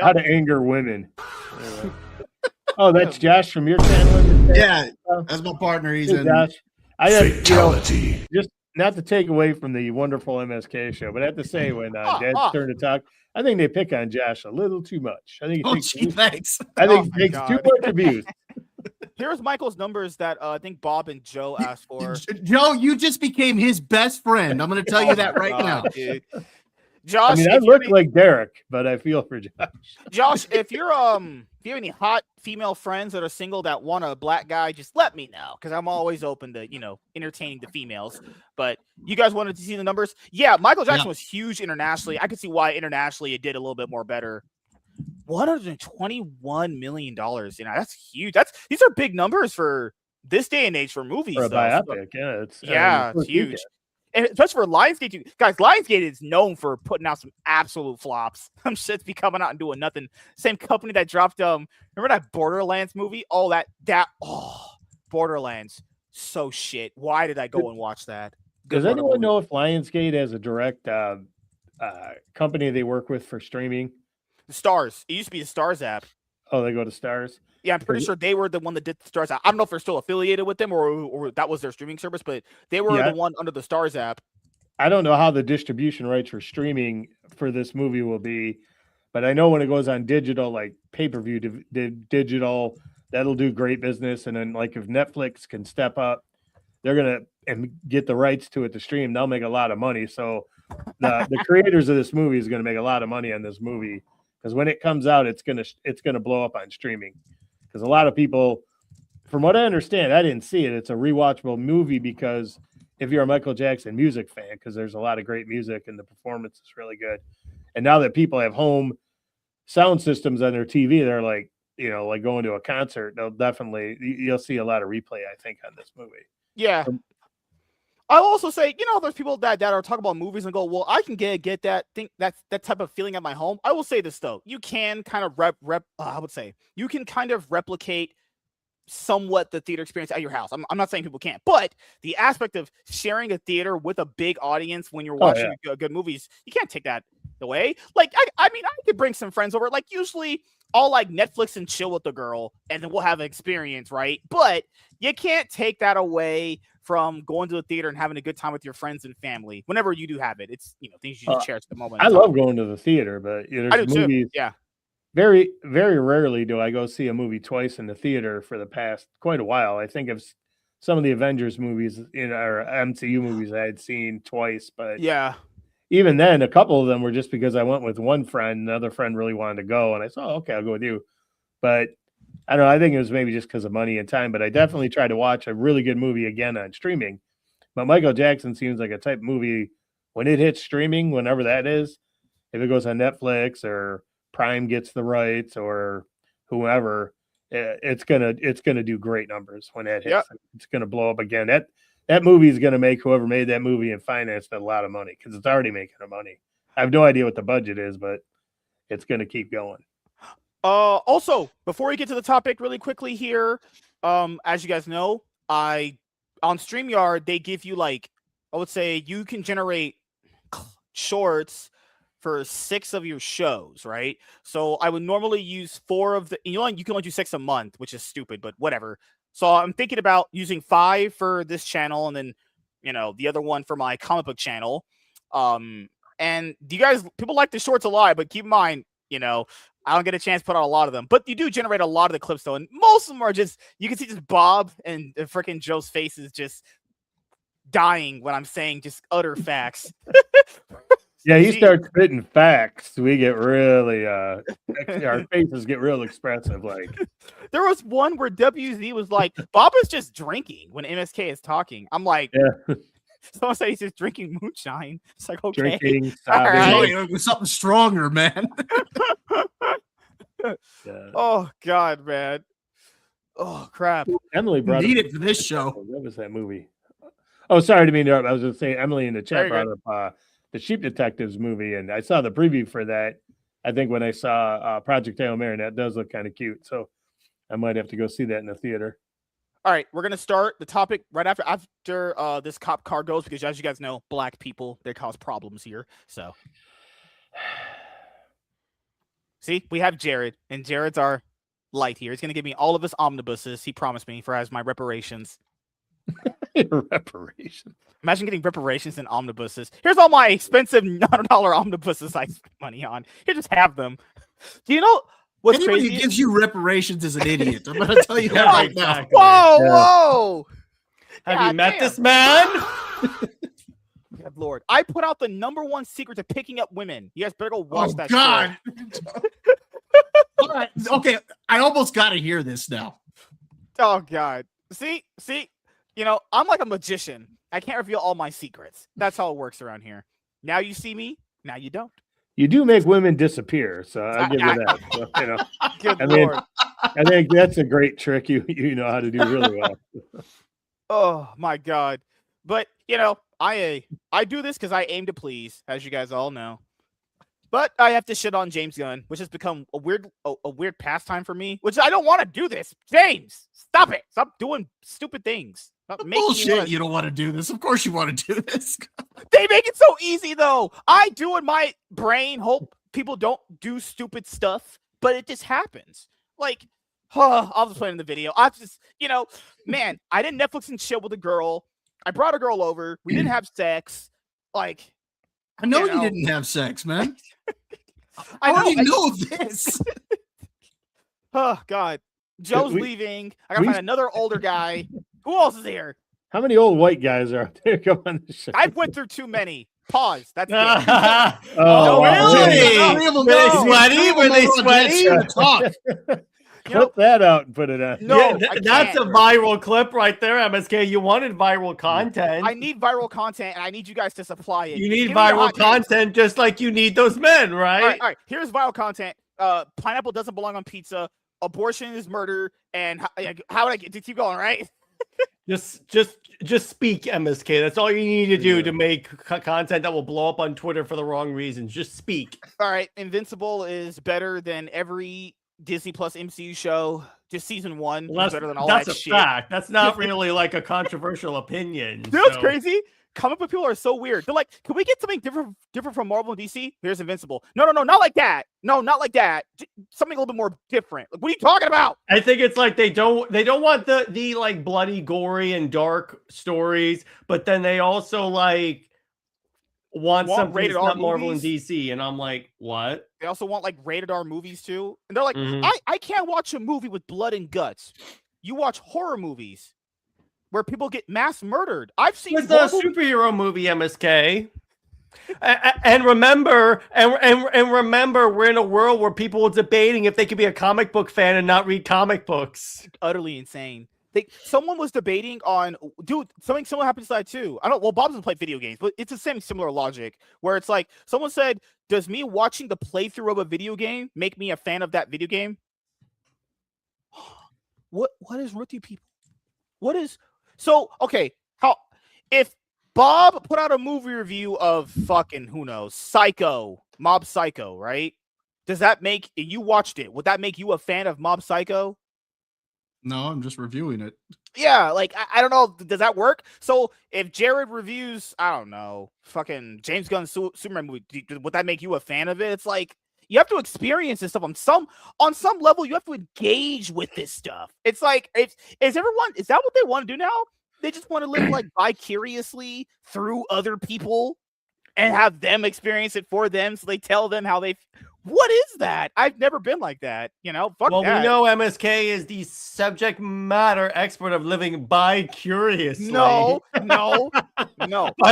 How to anger women. Oh, that's Josh from your channel. Yeah, that's my partner. He's in. Josh. I have Fatality. Just not to take away from the wonderful MSK Show, but I have to say when Dad's Turn to Talk, I think they pick on Josh a little too much. I think thanks. I think he takes too much abuse. Here's Michael's numbers that I think Bob and Joe asked for. Joe, you just became his best friend. I'm going to tell you that right now. Dude. Josh, I mean, I look like Derek, but I feel for Josh. Josh, if you have any hot female friends that are single that want a black guy, just let me know because I'm always open to entertaining the females. But you guys wanted to see the numbers? Yeah, Michael Jackson was huge internationally. I could see why internationally it did a little bit more better. $121 million. That's huge. These are big numbers for this day and age for movies. For a biopic, it's huge. And especially for Lionsgate, guys, Lionsgate is known for putting out some absolute flops. Some shit's be coming out and doing nothing. Same company that dropped remember that Borderlands movie? Borderlands. So shit. Why did I go and watch that? Does anyone know if Lionsgate has a direct company they work with for streaming? The Stars. It used to be the Stars app. Oh, they go to Stars? Yeah, I'm pretty sure they were the one that did the Stars app. I don't know if they're still affiliated with them or that was their streaming service, but they were the one under the Stars app. I don't know how the distribution rights for streaming for this movie will be, but I know when it goes on digital, like pay-per-view digital, that'll do great business. And then like if Netflix can step up, they're going to get the rights to it to stream. They'll make a lot of money. So the creators of this movie is going to make a lot of money on this movie because when it comes out, it's going to blow up on streaming. Because a lot of people, from what I understand, I didn't see it. It's a rewatchable movie because if you're a Michael Jackson music fan, because there's a lot of great music and the performance is really good. And now that people have home sound systems on their TV, they're like, like going to a concert. You'll see a lot of replay, I think, on this movie. Yeah. I'll also say, there's people that are talking about movies and go, well, I can get that type of feeling at my home. I will say this though, you can kind of you can kind of replicate somewhat the theater experience at your house. I'm not saying people can't, but the aspect of sharing a theater with a big audience when you're watching good movies, you can't take that away. Like, I mean, I could bring some friends over. Like, usually I'll like Netflix and chill with the girl, and then we'll have an experience, right? But you can't take that away from going to the theater and having a good time with your friends and family. Whenever you do have it, it's things you just cherish the moment. I love going to the theater, but there's movies. Too. Yeah. Very, very rarely do I go see a movie twice in the theater for the past quite a while. I think of some of the Avengers movies or MCU movies I had seen twice, but yeah, even then, a couple of them were just because I went with one friend, another friend really wanted to go, and I said, okay, I'll go with you. But I don't know, I think it was maybe just because of money and time, but I definitely tried to watch a really good movie again on streaming. But Michael Jackson seems like a type of movie, when it hits streaming, whenever that is, if it goes on Netflix or Prime gets the rights or whoever, it's gonna do great numbers when that hits. Yep. It's gonna blow up again. That movie is gonna make whoever made that movie and financed it a lot of money because it's already making the money. I have no idea what the budget is, but it's gonna keep going. Also, before we get to the topic really quickly here, as you guys know, on StreamYard, they give you I would say you can generate shorts for 6 of your shows, right? So I would normally use 4 of the, you can only do 6 a month, which is stupid, but whatever. So I'm thinking about using 5 for this channel and then, the other one for my comic book channel. And people like the shorts a lot, but keep in mind, I don't get a chance to put out a lot of them, but you do generate a lot of the clips though. And most of them are just, you can see just Bob and freaking Joe's face is just dying when I'm saying just utter facts. Yeah, he starts spitting facts. We get really, our faces get real expressive. Like, there was one where WZ was like, Bob is just drinking when MSK is talking. I'm like, yeah. Someone said he's just drinking moonshine. It's like, okay. Drinking, right. Something stronger, man. Yeah. Oh, God, man. Oh, crap. Emily brought need it for this show. What was that movie? Oh, sorry to be interrupted. I was just saying, Emily in the chat brought up the Sheep Detectives movie, and I saw the preview for that. I think when I saw Project Hail Mary, that does look kind of cute. So I might have to go see that in the theater. All right, we're gonna start the topic right after this cop car goes, because as you guys know, black people, they cause problems here. So, see, we have Jared, and Jared's our light here. He's gonna give me all of his omnibuses. He promised me as my reparations. Reparations. Imagine getting reparations and omnibuses. Here's all my expensive $100 omnibuses I spent money on. Here, just have them. Do you know what's Anybody crazy? Who gives you reparations is an idiot. I'm going to tell you that right now. Whoa! Have you met this man? Good Lord. I put out the #1 secret to picking up women. You guys better go watch that God. All right. Okay, I almost got to hear this now. Oh, God. See? I'm like a magician. I can't reveal all my secrets. That's how it works around here. Now you see me, now you don't. You do make women disappear, so I'll give you that. So, Good Lord. I think that's a great trick you know how to do really well. Oh, my God. But, I do this because I aim to please, as you guys all know. But I have to shit on James Gunn, which has become a weird pastime for me, which I don't want to do this. James, stop it. Stop doing stupid things. Bullshit, you don't want to do this. Of course you want to do this. They make it so easy, though. I do in my brain hope people don't do stupid stuff, but it just happens. Like, I'll just play in the video. I just, man, I didn't Netflix and chill with a girl. I brought a girl over. We didn't have sex. Like, I know you didn't have sex, man. I already know this. Oh, God. Joe's leaving. I gotta find another older guy. Who else is here? How many old white guys are out there? Come on the show. I've went through too many. Pause. That's it. Really? Were they sweaty? Were they sweaty? Clip that out and put it on. No, that's a viral clip right there, MSK. You wanted viral content. I need viral content, and I need you guys to supply it. You need viral content just like you need those men, right? All right. Here's viral content. Pineapple doesn't belong on pizza. Abortion is murder. And how would I get to keep going, right? Just speak, MSK. That's all you need to do to make content that will blow up on Twitter for the wrong reasons. Just speak. All right. Invincible is better than every Disney Plus MCU show. Just season 1 is better than all that shit. That's a fact. That's not really like a controversial opinion. That's crazy. Comic book people are so weird. They're like, can we get something different from Marvel and DC? Here's Invincible. No, not like that. No, not like that. Something a little bit more different. Like, what are you talking about? I think it's like they don't want the like bloody, gory, and dark stories, but then they also like want something rated R, not Marvel and DC, and I'm like, what? They also want like rated R movies too, and they're like, I can't watch a movie with blood and guts. You watch horror movies where people get mass murdered. I've seen it's a superhero movie, MSK. And remember, we're in a world where people are debating if they could be a comic book fan and not read comic books. Utterly insane. Someone was debating on, dude, something similar happened to that too. I don't. Well, Bob doesn't play video games, but it's the same similar logic where it's like someone said, "Does me watching the playthrough of a video game make me a fan of that video game?" What is with you people? What is so okay? How if Bob put out a movie review of fucking who knows Mob Psycho, right? Does that make you watched it? Would that make you a fan of Mob Psycho? No, I'm just reviewing it. Yeah, like I don't know. Does that work? So if Jared reviews, I don't know, fucking James Gunn's Superman movie, would that make you a fan of it? It's like you have to experience this stuff on some level. You have to engage with this stuff. It's like is that what they want to do now? They just want to live like vicariously through other people and have them experience it for them. So they tell them how they. What is that? I've never been like that. Fuck well, that. We know MSK is the subject matter expert of living bi-curiously. No. By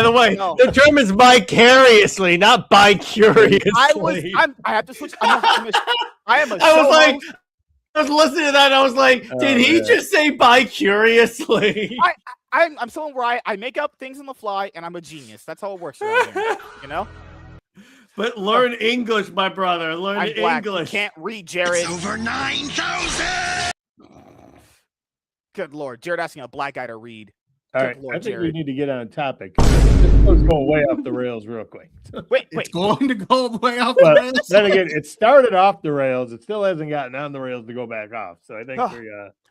the way, the term is vicariously, not bi-curiously. I have to switch. I was listening to that and I was like, did he just say bi-curiously? I'm someone where I make up things on the fly and I'm a genius. That's how it works. But learn English, my brother. Learn English. You can't read, Jared. It's over 9,000. Good Lord. Jared asking a black guy to read. All right. I think we need to get on topic. Let's go way off the rails real quick. Wait. It's going to go way off the rails. Then again, it started off the rails. It still hasn't gotten on the rails to go back off. So I think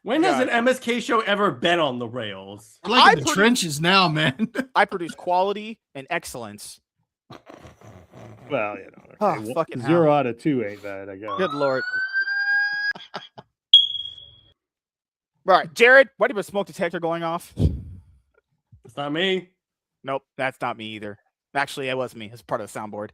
when has an MSK show ever been on the rails? We're like in the trenches now, man. I produce quality and excellence. Well, fucking 0 out of 2 ain't bad, I guess. Good Lord. Right, Jared, why do you have a smoke detector going off? It's not me. Nope, that's not me either. Actually, it was me. It's part of the soundboard.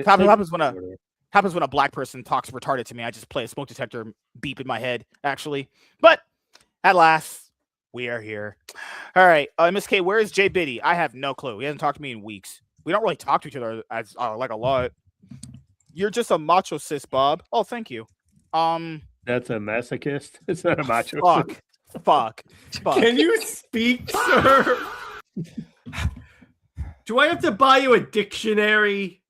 Happens when a black person talks retarded to me. I just play a smoke detector beep in my head, actually. But at last, we are here. All right, MSK, where is Jay Biddy? I have no clue. He hasn't talked to me in weeks. We don't really talk to each other as like a lot. You're just a macho cis, Bob. Oh, thank you. That's a masochist. It's not a macho. Fuck. Can you speak, sir? Do I have to buy you a dictionary?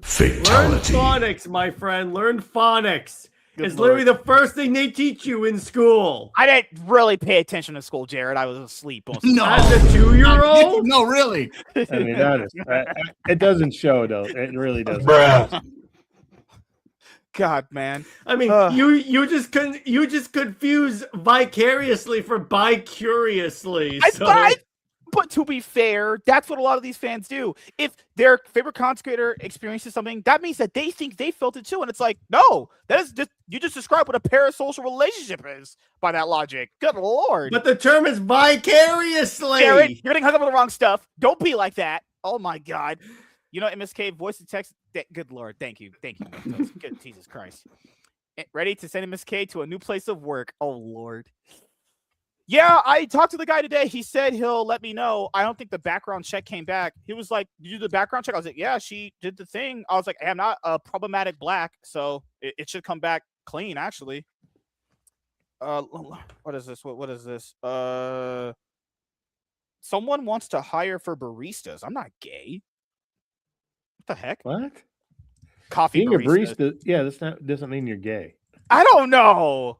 Fatality. Learn phonics, my friend. Learn phonics. It's literally the first thing they teach you in school. I didn't really pay attention to school, Jared. I was asleep. No, as a 2-year-old. No, really. I mean, it doesn't show though. It really doesn't. God, man. I mean, you just confuse vicariously for bi-curiously. But to be fair, that's what a lot of these fans do. If their favorite content creator experiences something, that means that they think they felt it too. And it's like, no, that is just you just described what a parasocial relationship is by that logic. Good Lord. But the term is vicariously. Jared, you're getting hung up on the wrong stuff. Don't be like that. Oh my God. MSK voice to text. Good Lord. Thank you. Good Jesus Christ. Ready to send MSK to a new place of work. Oh Lord. Yeah, I talked to the guy today. He said he'll let me know. I don't think the background check came back. He was like, "Did you do the background check?" I was like, "Yeah, she did the thing." I was like, "I'm not a problematic black, so it should come back clean, actually." What is this? What is this? Someone wants to hire for baristas. I'm not gay. What the heck? What? Coffee Being a baristas. barista, yeah, doesn't mean you're gay. I don't know.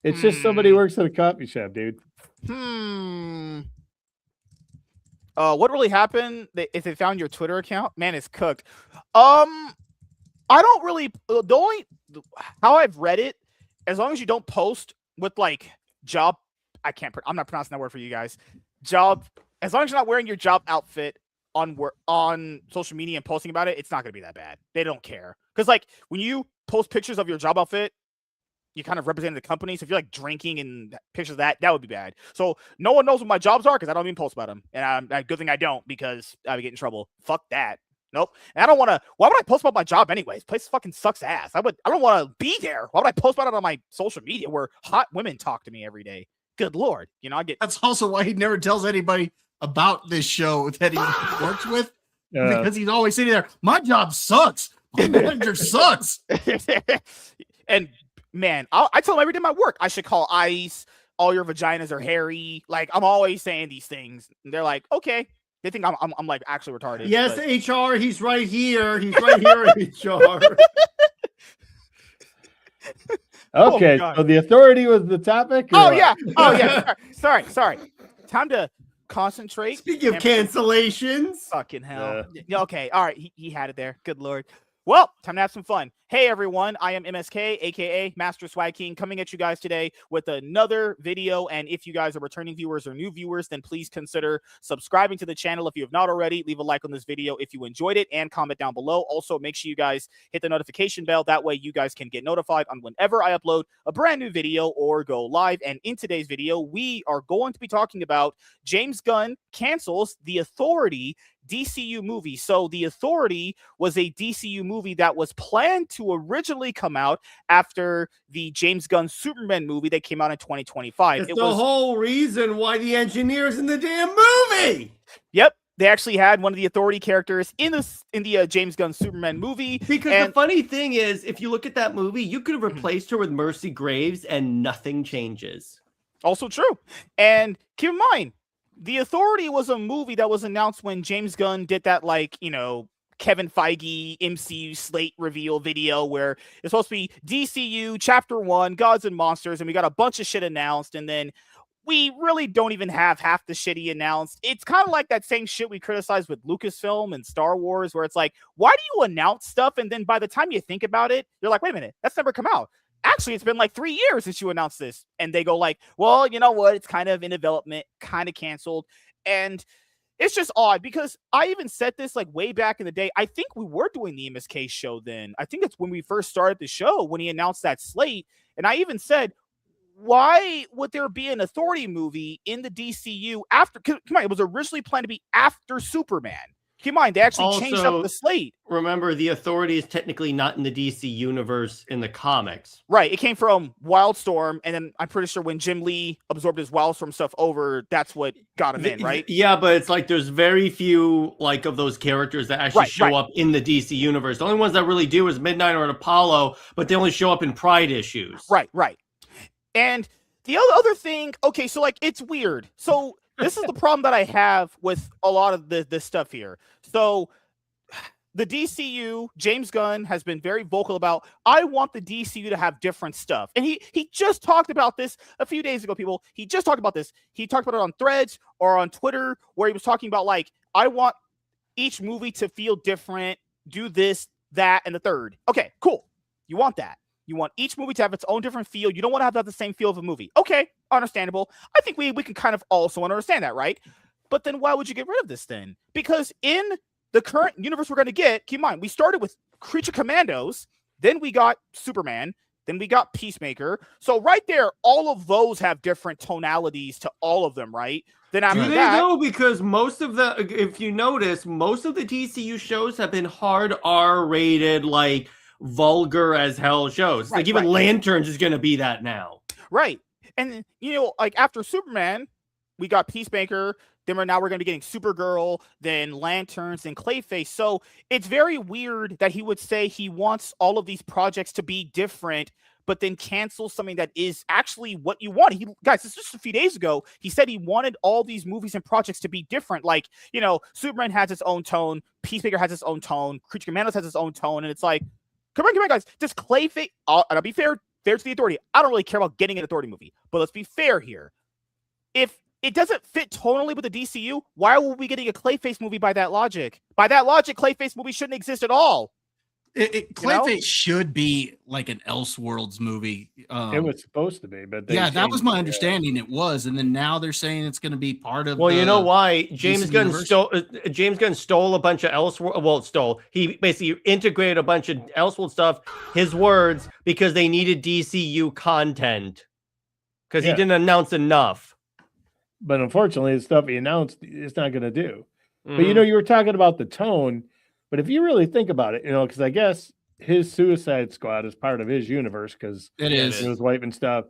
It's just somebody works at a coffee shop, dude. What really happened if they found your Twitter account? Man, it's cooked. I don't really. How I've read it, as long as you don't post with like job. I'm not pronouncing that word for you guys. Job. As long as you're not wearing your job outfit on social media and posting about it, it's not going to be that bad. They don't care because like when you post pictures of your job outfit, you kind of represent the company. So if you're like drinking and pictures of that would be bad. So no one knows what my jobs are because I don't even post about them. And good thing I don't because I would get in trouble. Fuck that. Nope. And I don't want to. Why would I post about my job anyways? This place fucking sucks ass. I don't want to be there. Why would I post about it on my social media where hot women talk to me every day? Good Lord. You know, I get. That's also why he never tells anybody about this show that he works with because he's always sitting there. My job sucks. My manager sucks. And man, I tell them every day my work. I should call ICE. All your vaginas are hairy. Like I'm always saying these things. And they're like, okay. They think I'm like actually retarded. Yes, but... HR. He's right here. He's right here, HR. Okay, so the authority was the topic. Oh yeah. Sorry. Time to concentrate. Speaking of cancellations, fucking hell. Yeah. Okay. All right. He had it there. Good Lord. Well, time to have some fun. Hey, everyone. I am MSK, a.k.a. Master Swag King, coming at you guys today with another video. And if you guys are returning viewers or new viewers, then please consider subscribing to the channel if you have not already. Leave a like on this video if you enjoyed it and comment down below. Also, make sure you guys hit the notification bell. That way you guys can get notified on whenever I upload a brand new video or go live. And in today's video, we are going to be talking about James Gunn cancels The Authority DCU movie. So The Authority was a DCU movie that was planned to originally come out after the James Gunn Superman movie that came out in 2025. It's the whole reason why the engineer's in the damn movie. Yep. They actually had one of the Authority characters in the James Gunn Superman movie. Because the funny thing is, if you look at that movie, you could have replaced her with Mercy Graves and nothing changes. Also true. And keep in mind, The Authority was a movie that was announced when James Gunn did that, like, you know, Kevin Feige MCU slate reveal video where it's supposed to be DCU Chapter 1, Gods and Monsters, and we got a bunch of shit announced, and then we really don't even have half the shit he announced. It's kind of like that same shit we criticized with Lucasfilm and Star Wars, where it's like, why do you announce stuff, and then by the time you think about it, you're like, wait a minute, that's never come out. Actually, it's been like 3 years since you announced this. And they go like, well, you know what? It's kind of in development, kind of canceled. And it's just odd because I even said this like way back in the day. I think we were doing the MSK show then. I think it's when we first started the show when he announced that slate. And I even said, why would there be an Authority movie in the DCU after? Come on, it was originally planned to be after Superman. Keep in mind, they actually changed up the slate. Remember, the Authority is technically not in the DC universe in the comics. Right. It came from Wildstorm, and then I'm pretty sure when Jim Lee absorbed his Wildstorm stuff over, that's what got him in, right? Yeah, but it's like there's very few like of those characters that actually show up in the DC universe. The only ones that really do is Midnight or Apollo, but they only show up in Pride issues. Right. And the other thing, okay, so like it's weird. So this is the problem that I have with a lot of this stuff here. So the DCU, James Gunn has been very vocal about, I want the DCU to have different stuff. And he just talked about this a few days ago, people. He just talked about this. He talked about it on Threads or on Twitter, where he was talking about like, I want each movie to feel different, do this, that, and the third. Okay, cool. You want that. You want each movie to have its own different feel. You don't want to have the same feel of a movie. Okay, understandable. I think we can kind of also understand that, right? But then why would you get rid of this then? Because in the current universe we're going to get, keep in mind, we started with Creature Commandos, then we got Superman, then we got Peacemaker. So right there, all of those have different tonalities to all of them, right? Then after do they though? Because most of the, if you notice, most of the DCU shows have been hard R-rated, like vulgar as hell shows. Like even Lanterns is going to be that now. Right. And like after Superman, we got Peacemaker. Then now we're going to be getting Supergirl, then Lanterns, and Clayface. So it's very weird that he would say he wants all of these projects to be different, but then cancel something that is actually what you want. Guys, this is just a few days ago. He said he wanted all these movies and projects to be different. Like, Superman has its own tone. Peacemaker has its own tone. Creature Commandos has its own tone. And it's like, come on, guys. Just Clayface. And I'll be fair to the Authority. I don't really care about getting an Authority movie, but let's be fair here. If it doesn't fit tonally with the DCU, why are we getting a Clayface movie by that logic? By that logic, Clayface movie shouldn't exist at all. Clayface should be like an Elseworlds movie. It was supposed to be, but that was my understanding. It was, and then now they're saying it's going to be part of. Well, you know why James Gunn stole a bunch of Elseworlds. Well, he basically integrated a bunch of Elseworlds stuff. His words, because they needed DCU content because he didn't announce enough. But unfortunately, the stuff he announced is not going to do. But you were talking about the tone. But if you really think about it, because I guess his Suicide Squad is part of his universe because it was wiping stuff.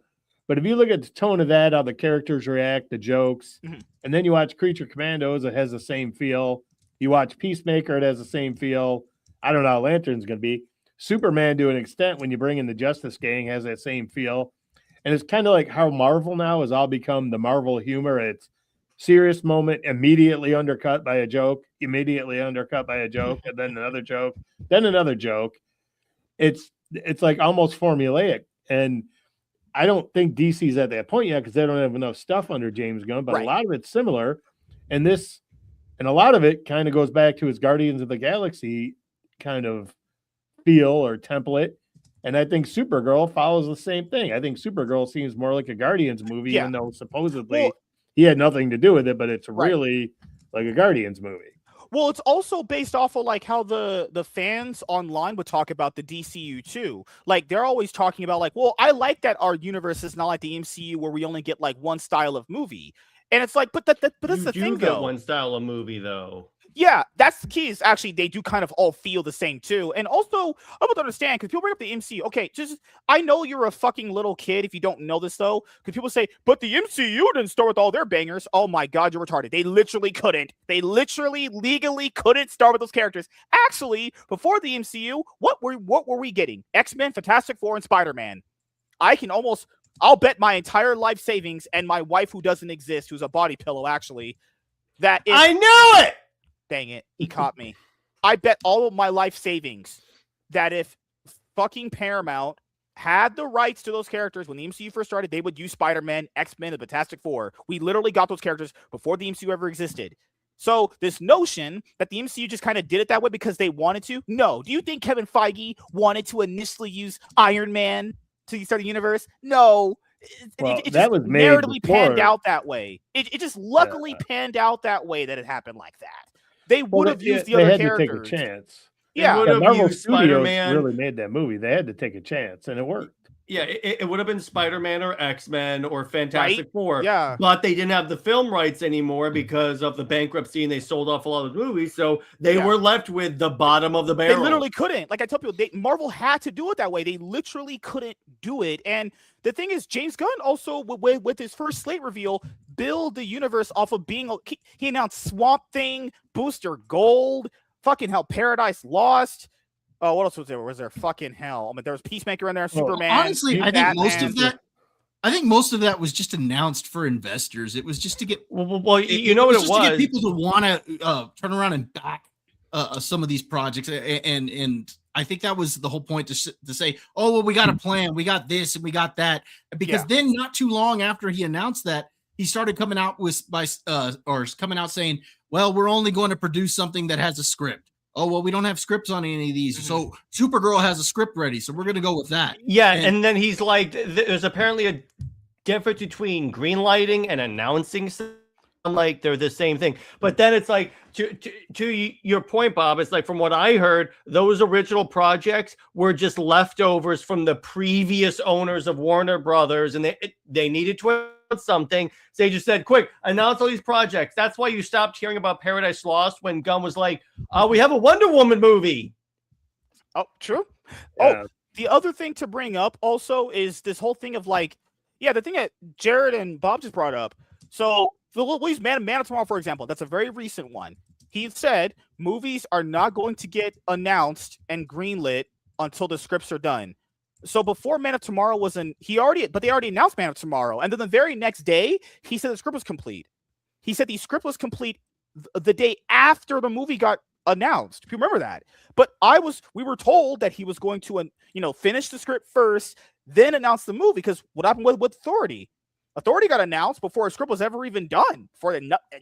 But if you look at the tone of that, how the characters react, the jokes, and then you watch Creature Commandos, it has the same feel. You watch Peacemaker, it has the same feel. I don't know how Lantern's going to be. Superman, to an extent, when you bring in the Justice Gang, has that same feel. And it's kind of like how Marvel now has all become the Marvel humor. It's serious moment, immediately undercut by a joke, immediately undercut by a joke, and then another joke, then another joke. It's like almost formulaic. And I don't think DC's at that point yet because they don't have enough stuff under James Gunn, but a lot of it's similar. And a lot of it kind of goes back to his Guardians of the Galaxy kind of feel or template. And I think Supergirl follows the same thing. I think Supergirl seems more like a Guardians movie, even though supposedly he had nothing to do with it, but it's really like a Guardians movie. Well, it's also based off of like how the fans online would talk about the DCU too. Like they're always talking about like, well, I like that our universe is not like the MCU where we only get like one style of movie. And it's like, but that's the thing though. One style of movie though. Yeah, that's the key is actually they do kind of all feel the same too. And also, I would understand because people bring up the MCU. Okay, I know you're a fucking little kid if you don't know this though. Because people say, but the MCU didn't start with all their bangers. Oh my God, you're retarded. They literally couldn't. They literally legally couldn't start with those characters. Actually, before the MCU, what were we getting? X-Men, Fantastic Four, and Spider-Man. I'll bet my entire life savings and my wife who doesn't exist, who's a body pillow actually, that is I knew it. Dang it, he caught me. I bet all of my life savings that if fucking Paramount had the rights to those characters when the MCU first started, they would use Spider-Man, X-Men, and Fantastic Four. We literally got those characters before the MCU ever existed. So this notion that the MCU just kind of did it that way because they wanted to, no. Do you think Kevin Feige wanted to initially use Iron Man to start the universe? No. It that was made narratively panned out that way. It just luckily panned out that way that it happened like that. They would have used the other characters. They had to take a chance. Yeah, Marvel Studios really made that movie. They had to take a chance, and it worked. Yeah, it would have been Spider-Man or X-Men or Fantastic Four. Yeah. But they didn't have the film rights anymore because of the bankruptcy and they sold off a lot of the movies. So they were left with the bottom of the barrel. They literally couldn't. Like I tell people, Marvel had to do it that way. They literally couldn't do it. And the thing is, James Gunn also, with his first slate reveal, build the universe off of being, he announced Swamp Thing, Booster Gold, fucking hell, Paradise Lost. Oh, what else was there? Was there fucking hell? I mean, there was Peacemaker in there, Superman. Honestly, I think most of that was just announced for investors. It was just to get you know what it was? To get people to want to turn around and back some of these projects, and I think that was the whole point to say, oh well, we got a plan, we got this, and we got that. Because then, not too long after he announced that, he started coming out saying, well, we're only going to produce something that has a script. Oh, well, we don't have scripts on any of these. So Supergirl has a script ready. So we're going to go with that. Yeah. And then he's like, there's apparently a difference between green lighting and announcing something. Like they're the same thing. But then it's like, to your point, Bob, it's like from what I heard, those original projects were just leftovers from the previous owners of Warner Brothers. And they needed to something. So they just said, quick, announce all these projects. That's why you stopped hearing about Paradise Lost when Gunn was like, we have a Wonder Woman movie. Oh, true. Yeah. Oh, the other thing to bring up also is this whole thing of like, Yeah, the thing that Jared and Bob just brought up. So, Phil Williams' Man of Tomorrow, for example, that's a very recent one. He said movies are not going to get announced and greenlit until the scripts are done. So before Man of Tomorrow wasn't, they already announced Man of Tomorrow, and then the very next day he said the script was complete. He said the script was complete the day after the movie got announced. If you remember that, but we were told that he was going to, finish the script first, then announce the movie. Because what happened with Authority? Authority got announced before a script was ever even done.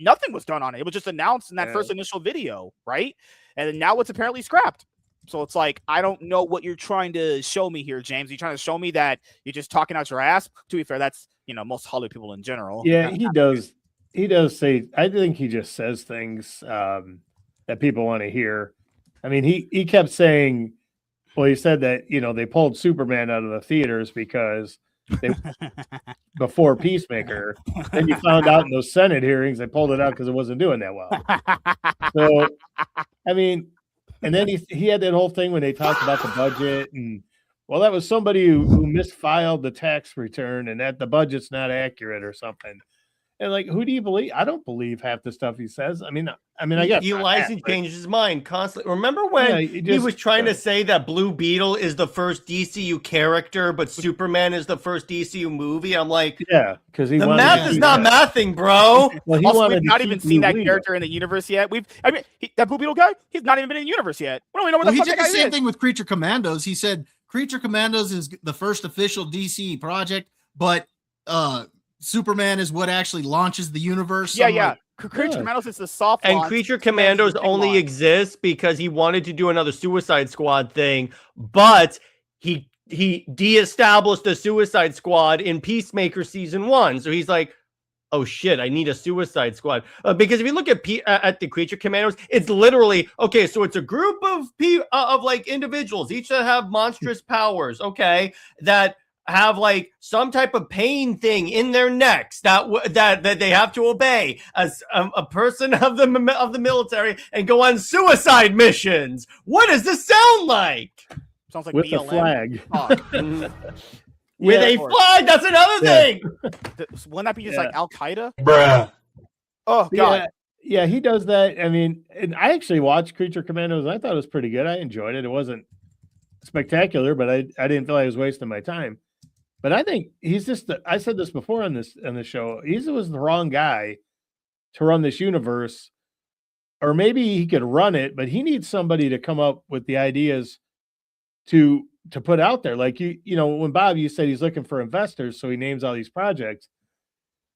Nothing was done on it. It was just announced in that first initial video, right? And then now it's apparently scrapped. So it's like, I don't know what you're trying to show me here, James. You're trying to show me that you're just talking out your ass? To be fair, that's, most Hollywood people in general. Yeah, he does. He does say, I think he just says things that people want to hear. I mean, he kept saying, well, he said that, they pulled Superman out of the theaters because they before Peacemaker. Then you found out in those Senate hearings they pulled it out because it wasn't doing that well. So, I mean, and then he had that whole thing when they talked about the budget and, well, that was somebody who misfiled the tax return and that the budget's not accurate or something. And like, who do you believe? I don't believe half the stuff he says. I mean, I guess he lies and changes his mind constantly. Remember when he was trying to say that Blue Beetle is the first DCU character, but Superman is the first DCU movie? I'm like, yeah, because the math is not mathing, bro. Well, we've not even seen that character in the universe yet. That Blue Beetle guy, he's not even been in the universe yet. We don't even know what the fuck that guy is. He did the same thing with Creature Commandos. He said Creature Commandos is the first official DC project, but Superman is what actually launches the universe. Yeah. Creature Commandos is the soft and Creature Commandos only exists because he wanted to do another Suicide Squad thing, but he de-established the Suicide Squad in Peacemaker season 1. So he's like, oh shit, I need a Suicide Squad. Because if you look at the Creature Commandos, it's literally, okay, so it's a group of like individuals, each that have monstrous powers, okay, that have like some type of pain thing in their necks that they have to obey as a person of the military and go on suicide missions. What does this sound like? Sounds like with BLM. a flag. With a flag, that's another thing. Wouldn't that be just like Al Qaeda? Bruh. Oh god. Yeah, he does that. I mean, and I actually watched Creature Commandos and I thought it was pretty good. I enjoyed it. It wasn't spectacular, but I didn't feel like I was wasting my time. But I think he's just, I said this before on the show, he was the wrong guy to run this universe. Or maybe he could run it, but he needs somebody to come up with the ideas to put out there. Like, when Bob, you said he's looking for investors, so he names all these projects.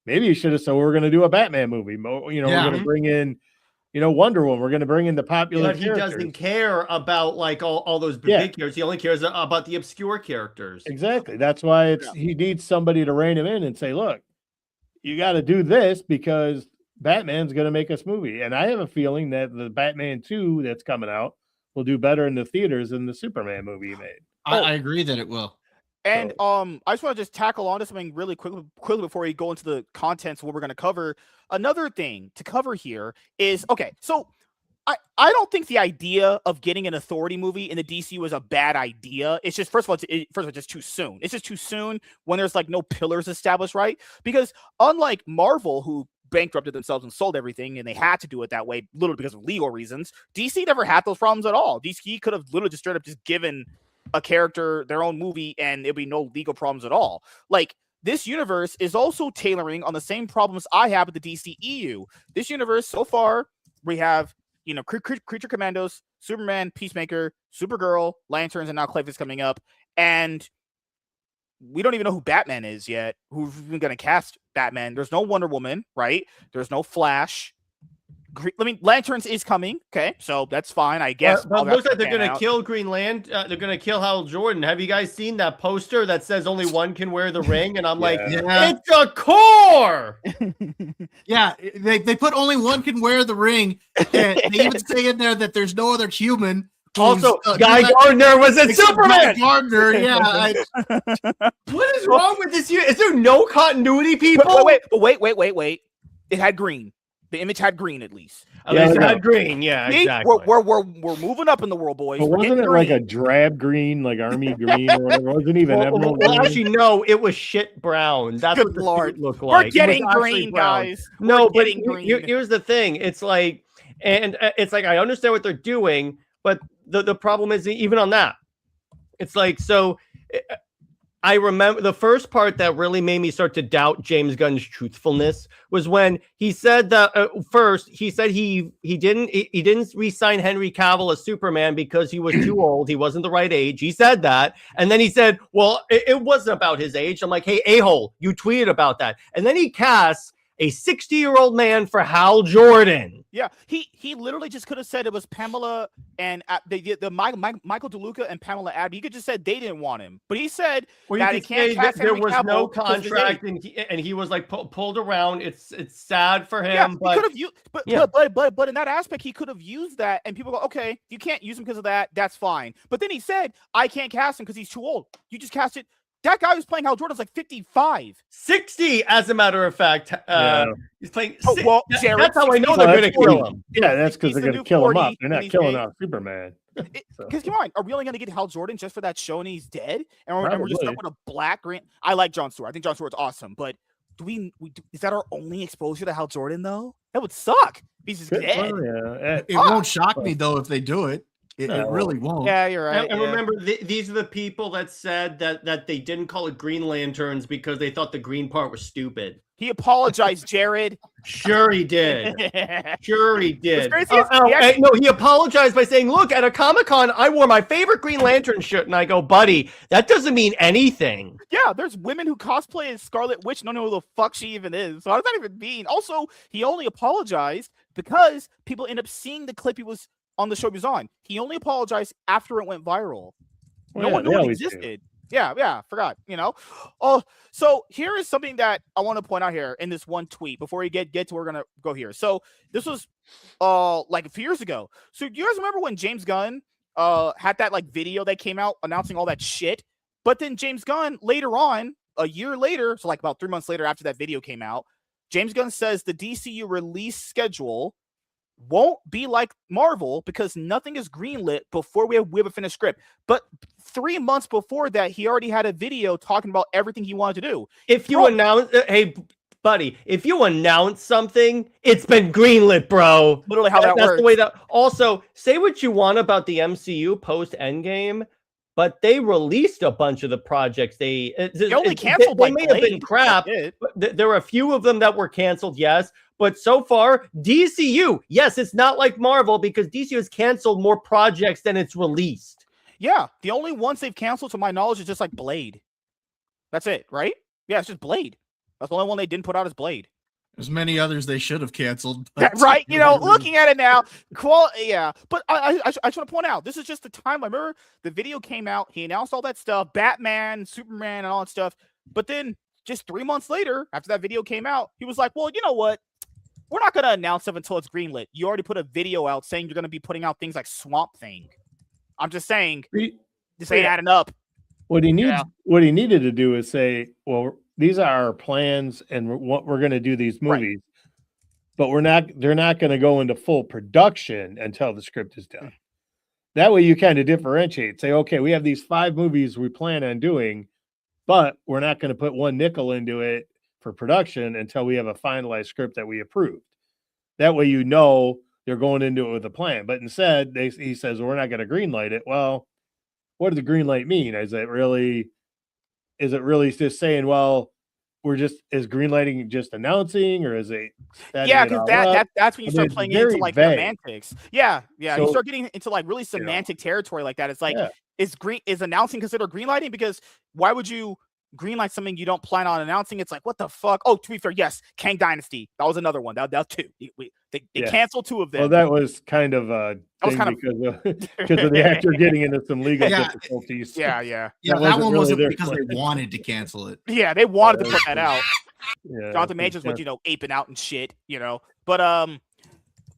Maybe you should have said, we're going to do a Batman movie. We're going to bring in, Wonder Woman. We're going to bring in the popular characters. He doesn't care about like all those big characters. He only cares about the obscure characters. Exactly. That's why he needs somebody to rein him in and say, look, you got to do this because Batman's going to make us movie. And I have a feeling that the Batman 2 that's coming out will do better in the theaters than the Superman movie he made. I agree that it will. And I just want to just tackle on to something really quickly before we go into the contents of what we're going to cover. Another thing to cover here is, okay, so I don't think the idea of getting an Authority movie in the DCU is a bad idea. It's just, first of all, it's just too soon. It's just too soon when there's like no pillars established, right? Because unlike Marvel, who bankrupted themselves and sold everything, and they had to do it that way, literally because of legal reasons, DC never had those problems at all. DC could have literally just straight up just given a character their own movie and there'd be no legal problems at all. Like, this universe is also tailoring on the same problems I have with the DCEU. This universe, so far, we have, Creature Commandos, Superman, Peacemaker, Supergirl, Lanterns, and now Clayface coming up. And we don't even know who Batman is yet. Who's even going to cast Batman? There's no Wonder Woman, right? There's no Flash. Lanterns is coming. Okay, so that's fine, I guess. But it looks like they're going to kill Green Lantern. They're going to kill Hal Jordan. Have you guys seen that poster that says only one can wear the ring? And I'm like, it's a core. Yeah, they put only one can wear the ring. And they even say in there that there's no other human. Also, Guy Gardner was in Superman. Guy Gardner, yeah. What is wrong with this year? Is there no continuity, people? Wait. It had green. The image had green at least. At least it had green. Yeah, See? exactly. We're moving up in the world, boys. But wasn't it like a drab green, like army green or whatever? It wasn't even emerald green. Actually, no, it was shit brown. That's Good what the Lord. suit looked like. We're getting green, guys. No, We're but getting green. here's the thing. It's like, and it's like, I understand what they're doing, but the problem is even on that. It's like, so I remember the first part that really made me start to doubt James Gunn's truthfulness was when he said that first he said he didn't re-sign Henry Cavill as Superman because he was too old. He wasn't the right age. He said that. And then he said, well, it wasn't about his age. I'm like, hey, a-hole, you tweeted about that. And then he casts a 60-year-old man for Hal Jordan. Yeah, he literally just could have said it was Pamela and Michael DeLuca and Pamela Abby. He could just said they didn't want him, but he said that he can't cast there Henry was Cavill no 'cause of his contract, age. and he was like pulled around. It's sad for him. Yeah, but he could have used, but in that aspect, he could have used that, and people go, okay, you can't use him because of that. That's fine. But then he said, I can't cast him because he's too old. You just cast it. That guy who's playing Hal Jordan's like 55. 60, as a matter of fact. He's playing. Jared, that's how I know they're going to kill him. Yeah, that's because they're going to kill him up. They're not killing off off Superman. Because come on, are we only going to get Hal Jordan just for that show and he's dead? And we're just stuck with a black green. I like Jon Stewart. I think Jon Stewart's awesome, but is that our only exposure to Hal Jordan though? That would suck. He's just dead. It won't shock me though if they do it. It really won't. Yeah, you're right. And remember, these are the people that said that they didn't call it Green Lanterns because they thought the green part was stupid. He apologized, Jared. Sure he did. Sure he did. He he apologized by saying, look, at a Comic-Con, I wore my favorite Green Lantern shirt. And I go, buddy, that doesn't mean anything. Yeah, there's women who cosplay as Scarlet Witch and don't know who the fuck she even is. So how does that even mean? Also, he only apologized because people end up seeing the clip he was on the show he was on. He only apologized after it went viral. No one knew it existed. Yeah, forgot, Oh, so here is something that I want to point out here in this one tweet before we get to where we're going to go here. So this was like a few years ago. So do you guys remember when James Gunn had that like video that came out announcing all that shit? But then James Gunn later on, a year later, so like about 3 months later after that video came out, James Gunn says the DCU release schedule won't be like Marvel because nothing is greenlit before we have a finished script. But 3 months before that, he already had a video talking about everything he wanted to do. If you announce, hey, buddy, if you announce something, it's been greenlit, bro. Literally how that works. That's the way that. Also, say what you want about the MCU post Endgame, but they released a bunch of the projects. They only canceled. They may have been crap. But there were a few of them that were canceled. Yes. But so far, DCU, yes, it's not like Marvel because DCU has canceled more projects than it's released. Yeah, the only ones they've canceled, to my knowledge, is just like Blade. That's it, right? Yeah, it's just Blade. That's the only one they didn't put out is Blade. There's many others they should have canceled. Right? Looking at it now, yeah. But I just want to point out, this is just the time. I remember the video came out. He announced all that stuff, Batman, Superman, and all that stuff. But then just 3 months later, after that video came out, he was like, well, you know what? We're not going to announce stuff until it's greenlit. You already put a video out saying you're going to be putting out things like Swamp Thing. I'm just saying, this ain't adding up. What he needed to do is say, well, these are our plans and what we're going to do these movies, but they're not going to go into full production until the script is done. That way you kind of differentiate, say, okay, we have these 5 movies we plan on doing, but we're not going to put one nickel into it for production until we have a finalized script that we approved. That way, they're going into it with a plan. But instead, he says, well, we're not going to greenlight it. Well, what does the green light mean? Is it really just saying, well, is greenlighting just announcing, or is it? Yeah, because that's when you start playing into like semantics. Yeah. So, you start getting into like really semantic territory like that. It's like, is announcing considered greenlighting? Because why would you greenlight something you don't plan on announcing? It's like, what the fuck? Oh, to be fair, yes, Kang Dynasty. That was another one. That was 2. They canceled 2 of them. Well, that was kind of a thing because of the actor getting into some legal difficulties. Yeah. That one wasn't because they wanted to cancel it. Yeah, they wanted to put that out. Yeah, Jonathan Majors was, aping out and shit, But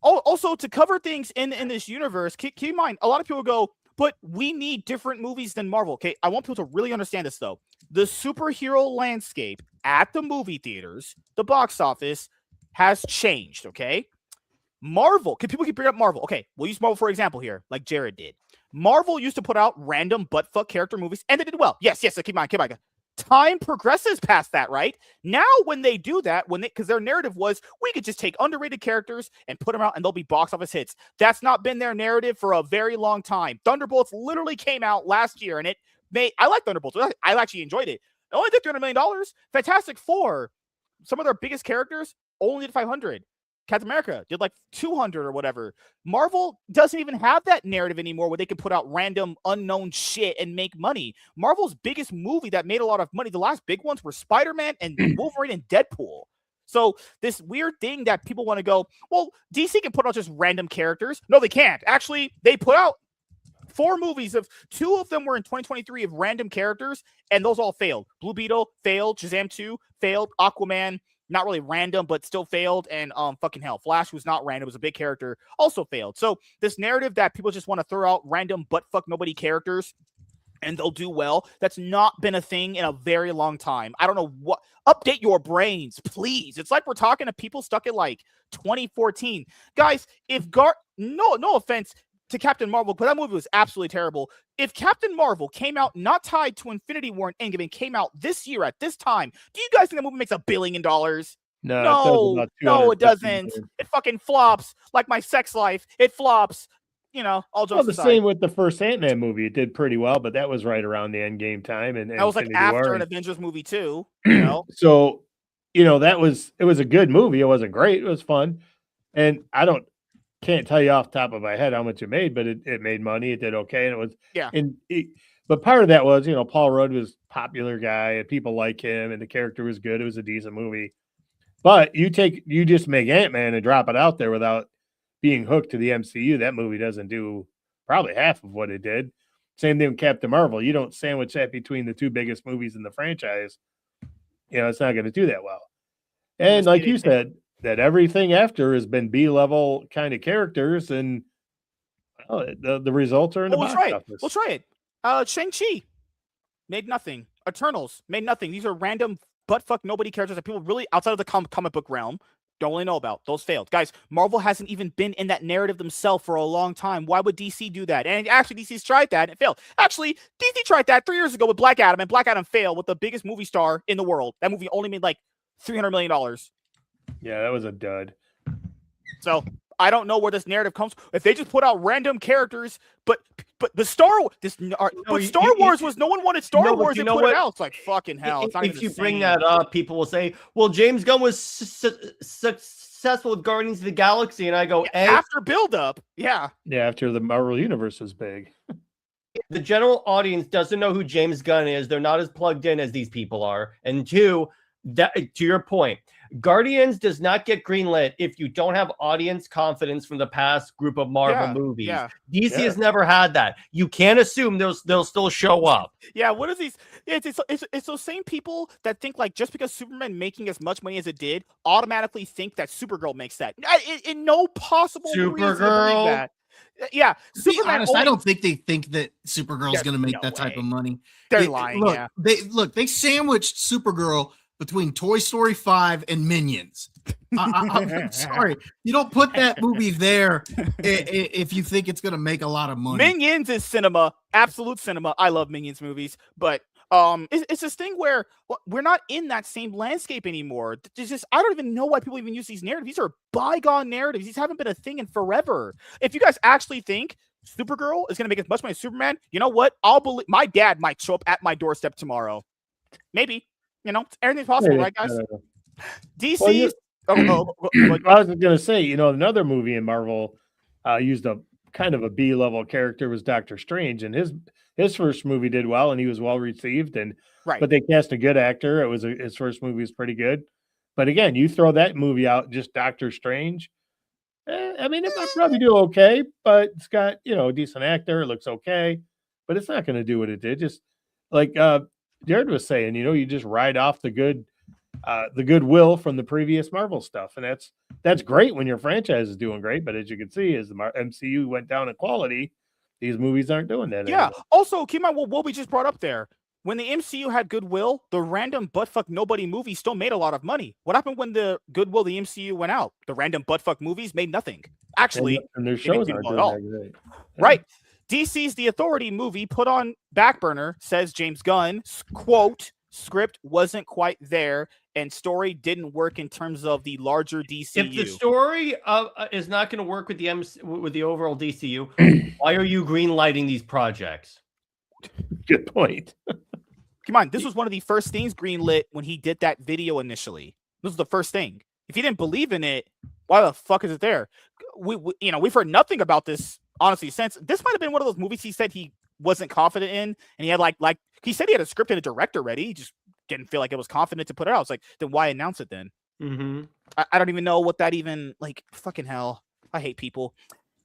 also to cover things in this universe, keep in mind, a lot of people go, but we need different movies than Marvel. Okay, I want people to really understand this though. The superhero landscape at the movie theaters, the box office, has changed, okay? Marvel, people keep bringing up Marvel. Okay, we'll use Marvel for example here, like Jared did. Marvel used to put out random butt-fuck character movies, and they did well. Yes, keep on. Time progresses past that, right? Now, when they do that, because their narrative was, we could just take underrated characters and put them out, and they'll be box office hits. That's not been their narrative for a very long time. Thunderbolts literally came out last year, and I like Thunderbolts. I actually enjoyed it. It only did $300 million. Fantastic Four, some of their biggest characters only did 500. Captain America did like 200 or whatever. Marvel doesn't even have that narrative anymore where they can put out random unknown shit and make money. Marvel's biggest movie that made a lot of money, the last big ones were Spider-Man and Wolverine and Deadpool. So this weird thing that people want to go, well, DC can put out just random characters. No, they can't. Actually, they put out 4 movies of 2 of them were in 2023 of random characters, and those all failed. Blue Beetle failed. Shazam 2 failed. Aquaman, not really random, but still failed. And fucking hell, Flash was not random, it was a big character, also failed. So this narrative that people just want to throw out random butt fuck nobody characters and they'll do well, that's not been a thing in a very long time. I don't know what. Update your brains, please. It's like we're talking to people stuck in like 2014. Guys, if no offense to Captain Marvel, but that movie was absolutely terrible. If Captain Marvel came out not tied to Infinity War and Endgame and came out this year at this time, do you guys think that movie makes $1 billion? No, it doesn't. It fucking flops like my sex life. It flops. All jokes aside. Same with the first Ant-Man movie. It did pretty well, but that was right around the Endgame time, and that was like after an Avengers movie too. So, it was a good movie. It wasn't great. It was fun, and can't tell you off the top of my head how much it made, but it made money. It did okay, and it was but part of that was Paul Rudd was a popular guy, and people like him, and the character was good. It was a decent movie, but you just make Ant-Man and drop it out there without being hooked to the MCU. That movie doesn't do probably half of what it did. Same thing with Captain Marvel. You don't sandwich that between the 2 biggest movies in the franchise. It's not going to do that well. And like you said, that everything after has been B-level kind of characters, and the results are in the box office. We'll try it. Shang-Chi made nothing. Eternals made nothing. These are random butt-fuck nobody characters that people really, outside of the comic book realm, don't really know about. Those failed. Guys, Marvel hasn't even been in that narrative themselves for a long time. Why would DC do that? And actually, DC's tried that and it failed. Actually, DC tried that 3 years ago with Black Adam, and Black Adam failed with the biggest movie star in the world. That movie only made like $300 million. Yeah, that was a dud. So I don't know where this narrative comes. If they just put out random characters, but the Star Wars was, no one wanted Star Wars and put it out. It's like fucking hell. If you bring that up, people will say, "Well, James Gunn was successful with Guardians of the Galaxy," and I go, after build up, after the Marvel Universe is big. The general audience doesn't know who James Gunn is. They're not as plugged in as these people are. And 2, to your point, Guardians does not get greenlit if you don't have audience confidence from the past group of Marvel movies. DC has never had that. You can't assume they'll still show up. What is these? It's those same people that think like just because Superman making as much money as it did automatically think that Supergirl makes that. In no possible Supergirl. That. Yeah, Superman. Honest, I don't think they think that Supergirl's going to make that type of money. They're lying. They sandwiched Supergirl between Toy Story 5 and Minions. I'm sorry. You don't put that movie there if you think it's going to make a lot of money. Minions is cinema, absolute cinema. I love Minions movies, but it's this thing where we're not in that same landscape anymore. It's just, I don't even know why people even use these narratives. These are bygone narratives. These haven't been a thing in forever. If you guys actually think Supergirl is going to make as much money as Superman, you know what? I'll believe my dad might show up at my doorstep tomorrow. Maybe. Everything's possible, right, guys? DC. I was going to say, another movie in Marvel used a kind of a B-level character was Doctor Strange, and his first movie did well, and he was well received, but they cast a good actor. His first movie was pretty good, but again, you throw that movie out, just Doctor Strange. It might probably do okay, but it's got a decent actor. It looks okay, but it's not going to do what it did. Just like Jared was saying, you just ride off the goodwill from the previous Marvel stuff, and that's great when your franchise is doing great. But as you can see, as the MCU went down in quality, these movies aren't doing that anymore. Also, keep in mind what we just brought up there. when the MCU had goodwill, the random buttfuck nobody movie still made a lot of money. What happened when the goodwill of the MCU went out? The random buttfuck movies made nothing. Actually, and their shows didn't aren't do doing well that at all. great. Right. DC's The Authority movie put on back burner, says James Gunn, quote, script wasn't quite there and story didn't work in terms of the larger DCU. If the story is not going to work with the overall DCU, why are you greenlighting these projects? Good point. Come on, this was one of the first things greenlit when he did that video initially. This was the first thing. If you didn't believe in it, why the fuck is it there? We've heard nothing about this honestly since. This might have been one of those movies he said he wasn't confident in, and he had like he said he had a script and a director ready. He just didn't feel like it was confident to put it out. It's like, then why announce it then? Mm-hmm. I don't even know what that even, like, fucking hell. I hate people.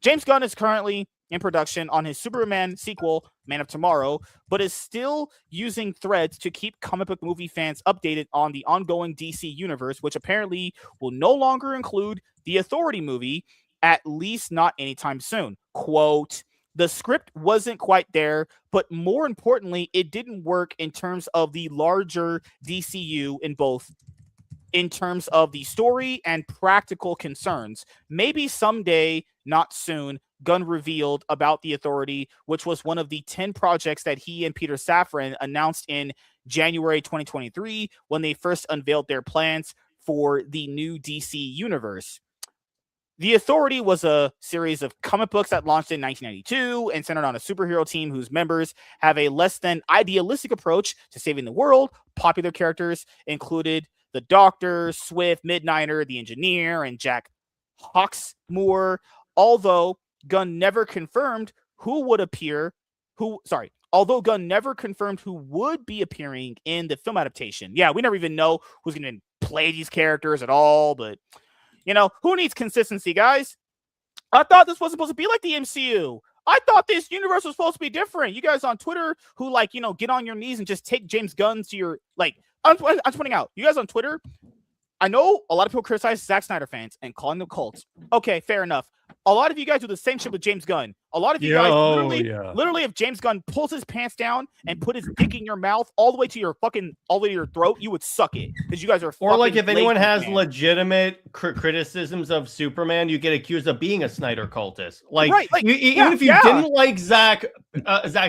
James Gunn is currently in production on his Superman sequel, Man of Tomorrow, but is still using threads to keep comic book movie fans updated on the ongoing DC universe, which apparently will no longer include the Authority movie, at least not anytime soon. Quote, the script wasn't quite there, but more importantly, it didn't work in terms of the larger DCU in terms of the story and practical concerns. Maybe someday, not soon, Gunn revealed about The Authority, which was one of the 10 projects that he and Peter Safran announced in January 2023 when they first unveiled their plans for the new DC universe. The Authority was a series of comic books that launched in 1992 and centered on a superhero team whose members have a less than idealistic approach to saving the world. Popular characters included the Doctor, Swift, Midnighter, the Engineer, and Jack Hawksmoor. Although Gunn never confirmed who would be appearing in the film adaptation. Yeah, we never even know who's going to play these characters at all, but who needs consistency, guys? I thought this wasn't supposed to be like the MCU. I thought this universe was supposed to be different. You guys on Twitter who get on your knees and just take James Gunn to your, I'm pointing out, you guys on Twitter, I know a lot of people criticize Zack Snyder fans and calling them cults. Okay, fair enough. A lot of you guys do the same shit with James Gunn. A lot of you guys literally, if James Gunn pulls his pants down and put his dick in your mouth all the way to your throat, you would suck it because you guys are. Or like if anyone has legitimate criticisms of Superman, you get accused of being a Snyder cultist. Even if you didn't like Zack's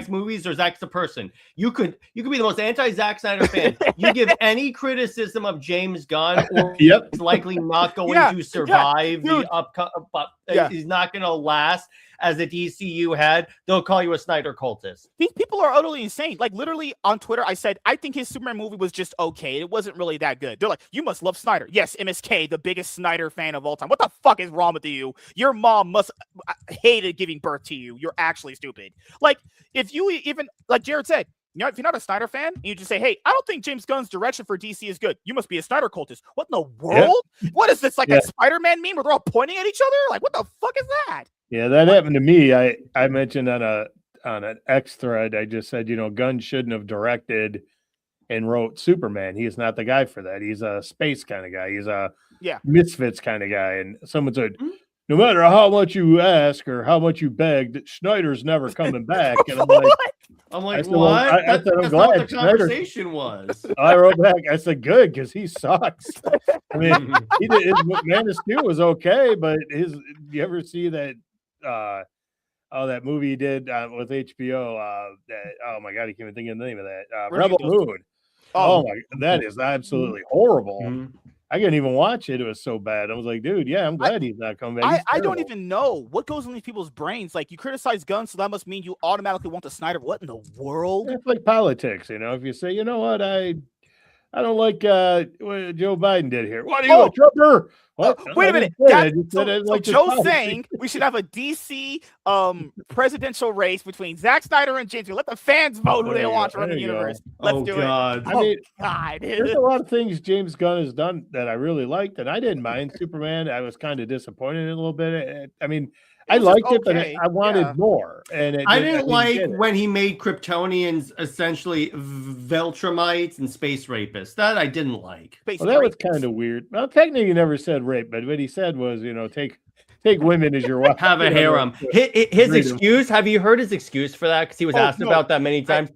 movies or Zack's the person, you could be the most anti-Zack Snyder fan. You give any criticism of James Gunn, or he's likely not going to survive the upcoming. He's not going to last as the DCU had. They'll call you a Snyder cultist. These people are utterly insane. Like, literally on Twitter, I said, I think his Superman movie was just okay. It wasn't really that good. They're like, you must love Snyder. Yes, MSK, the biggest Snyder fan of all time. What the fuck is wrong with you? Your mom must hated giving birth to you. You're actually stupid. Like, if you even, like Jared said, if you're not a Snyder fan, and you just say, hey, I don't think James Gunn's direction for DC is good. You must be a Snyder cultist. What in the world? Yeah. What is this, like a Spider-Man meme where they're all pointing at each other? Like, what the fuck is that? Yeah, that happened to me. I mentioned on an X thread, I just said, Gunn shouldn't have directed and wrote Superman. He is not the guy for that. He's a space kind of guy. He's a misfits kind of guy. And someone said, no matter how much you ask or how much you beg, Schneider's never coming back. And I'm like, what? I said, I'm glad. Not what the conversation was. I wrote back. I said, good, because he sucks. I mean, his Man of Steel was okay, but you ever see that? That movie he did with HBO. Oh my god, I can't even think of the name of that. Rebel Moon. Oh my, that is absolutely horrible. Mm-hmm. I couldn't even watch it. It was so bad. I was like, dude, I'm glad he's not coming back. I don't even know what goes on in these people's brains. Like, you criticize Gunn, so that must mean you automatically want the Snyder. What in the world? It's like politics, if you say, you know what, I don't like what Joe Biden did here. What are you, a Trumper? Wait a minute. So Joe's saying we should have a DC presidential race between Zack Snyder and James Gunn. Let the fans vote who they want to run the universe. Let's do it. God, there's a lot of things James Gunn has done that I really liked, and I didn't mind Superman. I was kind of disappointed in it a little bit. I mean, I liked it, but I wanted more. And I didn't like when he made Kryptonians essentially Veltramites and space rapists. That I didn't like. Well, that was kind of weird. Well, technically, he never said rape, but what he said was, take women as your wife. Have a harem. His excuse. Have you heard his excuse for that? Because he was asked about that many times.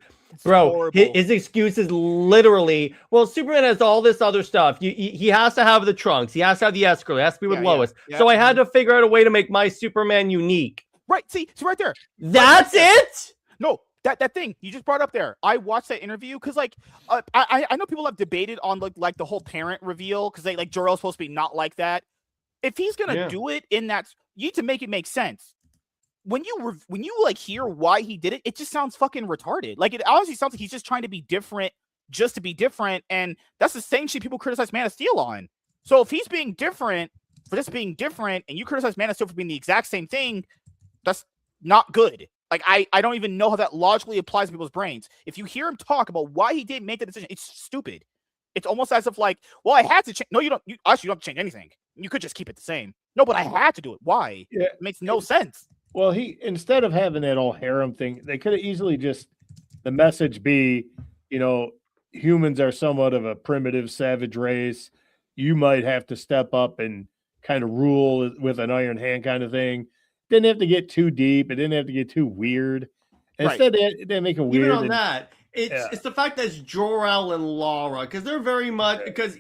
Bro, horrible. his excuse is literally, well, Superman has all this other stuff. He has to have the trunks. He has to have the escrow. He has to be with Lois. Yeah. So I had to figure out a way to make my Superman unique. Right. See, it's right there. That's it? No, that thing you just brought up there. I watched that interview because like I know people have debated on like the whole parent reveal because they like Jor-El's supposed to be not like that. If he's gonna do it in that, you need to make it make sense. When you like hear why he did it, it just sounds fucking retarded. Like it honestly sounds like he's just trying to be different just to be different, and that's the same shit people criticize Man of Steel on. So if he's being different for just being different, and you criticize Man of Steel for being the exact same thing, that's not good. Like I don't even know how that logically applies to people's brains. If you hear him talk about why he didn't make the decision, it's stupid. It's almost as if like, well, I had to change. No, you don't. You actually don't have to change anything. You could just keep it the same. No, but I had to do it. Why? Yeah. It makes no sense. Well, instead of having that old harem thing, they could have easily just the message be, humans are somewhat of a primitive, savage race. You might have to step up and kind of rule with an iron hand kind of thing. Didn't have to get too deep. It didn't have to get too weird. Instead, they make it weird. Even on that, it's the fact that it's Jor-El and Lara, because they're very much because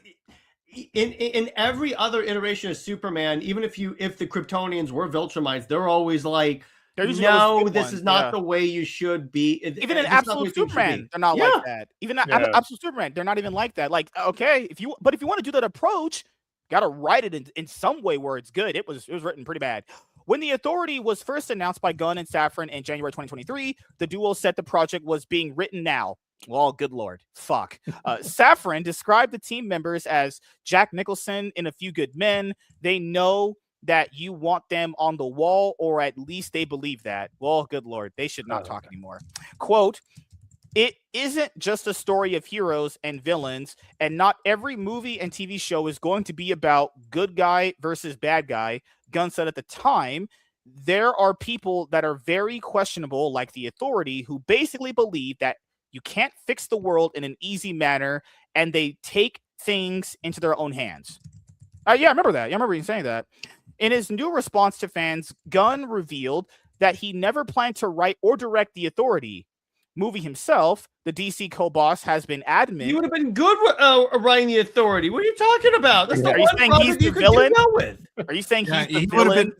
in every other iteration of Superman, even if the Kryptonians were Viltrumites, they're always like, no, this is not the way you should be. Even in Absolute Superman, they're not like that. Even Absolute Superman, they're not even like that. Like, okay, if you want to do that approach, gotta write it in some way where it's good. It was written pretty bad. When the Authority was first announced by Gunn and Safran in January 2023, the duo said the project was being written now. Well, good Lord. Fuck. Safran described the team members as Jack Nicholson in A Few Good Men. They know that you want them on the wall, or at least they believe that. Well, good Lord. They should not talk anymore. Quote, it isn't just a story of heroes and villains, and not every movie and TV show is going to be about good guy versus bad guy. Gunn said at the time, there are people that are very questionable, like the Authority, who basically believe that you can't fix the world in an easy manner, and they take things into their own hands. I remember that. I remember you saying that. In his new response to fans, Gunn revealed that he never planned to write or direct the Authority movie himself. The DC co-boss has been adamant. You would have been good with writing the Authority. What are you talking about? That's Are you saying he's the villain? Are you saying he's the villain?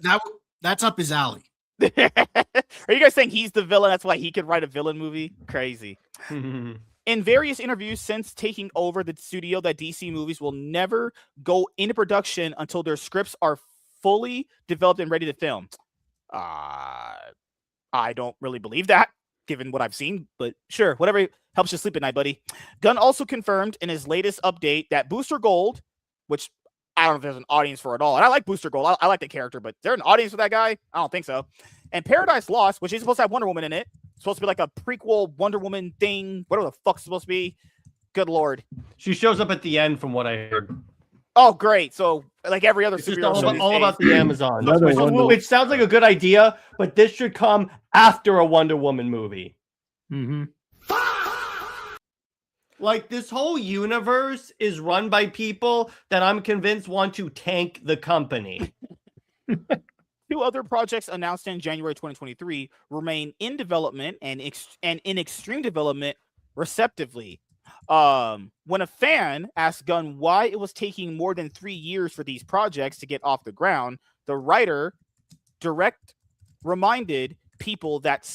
That's up his alley. Are you guys saying he's the villain? That's why he could write a villain movie? Crazy. In various interviews since taking over the studio, that DC movies will never go into production until their scripts are fully developed and ready to film. I don't really believe that, given what I've seen, but sure, whatever helps you sleep at night, buddy. Gunn also confirmed in his latest update that Booster Gold, which I don't know if there's an audience for it all, and I like Booster Gold. I like the character, but is there an audience for that guy? I don't think so. And Paradise Lost, which is supposed to have Wonder Woman in it, supposed to be like a prequel Wonder Woman thing, whatever the fuck's supposed to be. Good Lord. She shows up at the end from what I heard. Oh, great. So, like every other superhero show, all about the Amazon. Which sounds like a good idea, but this should come after a Wonder Woman movie. Mm-hmm. Like, this whole universe is run by people that I'm convinced want to tank the company. 2 other projects announced in January 2023 remain in development and in extreme development, respectively. When a fan asked Gunn why it was taking more than 3 years for these projects to get off the ground, the writer reminded people that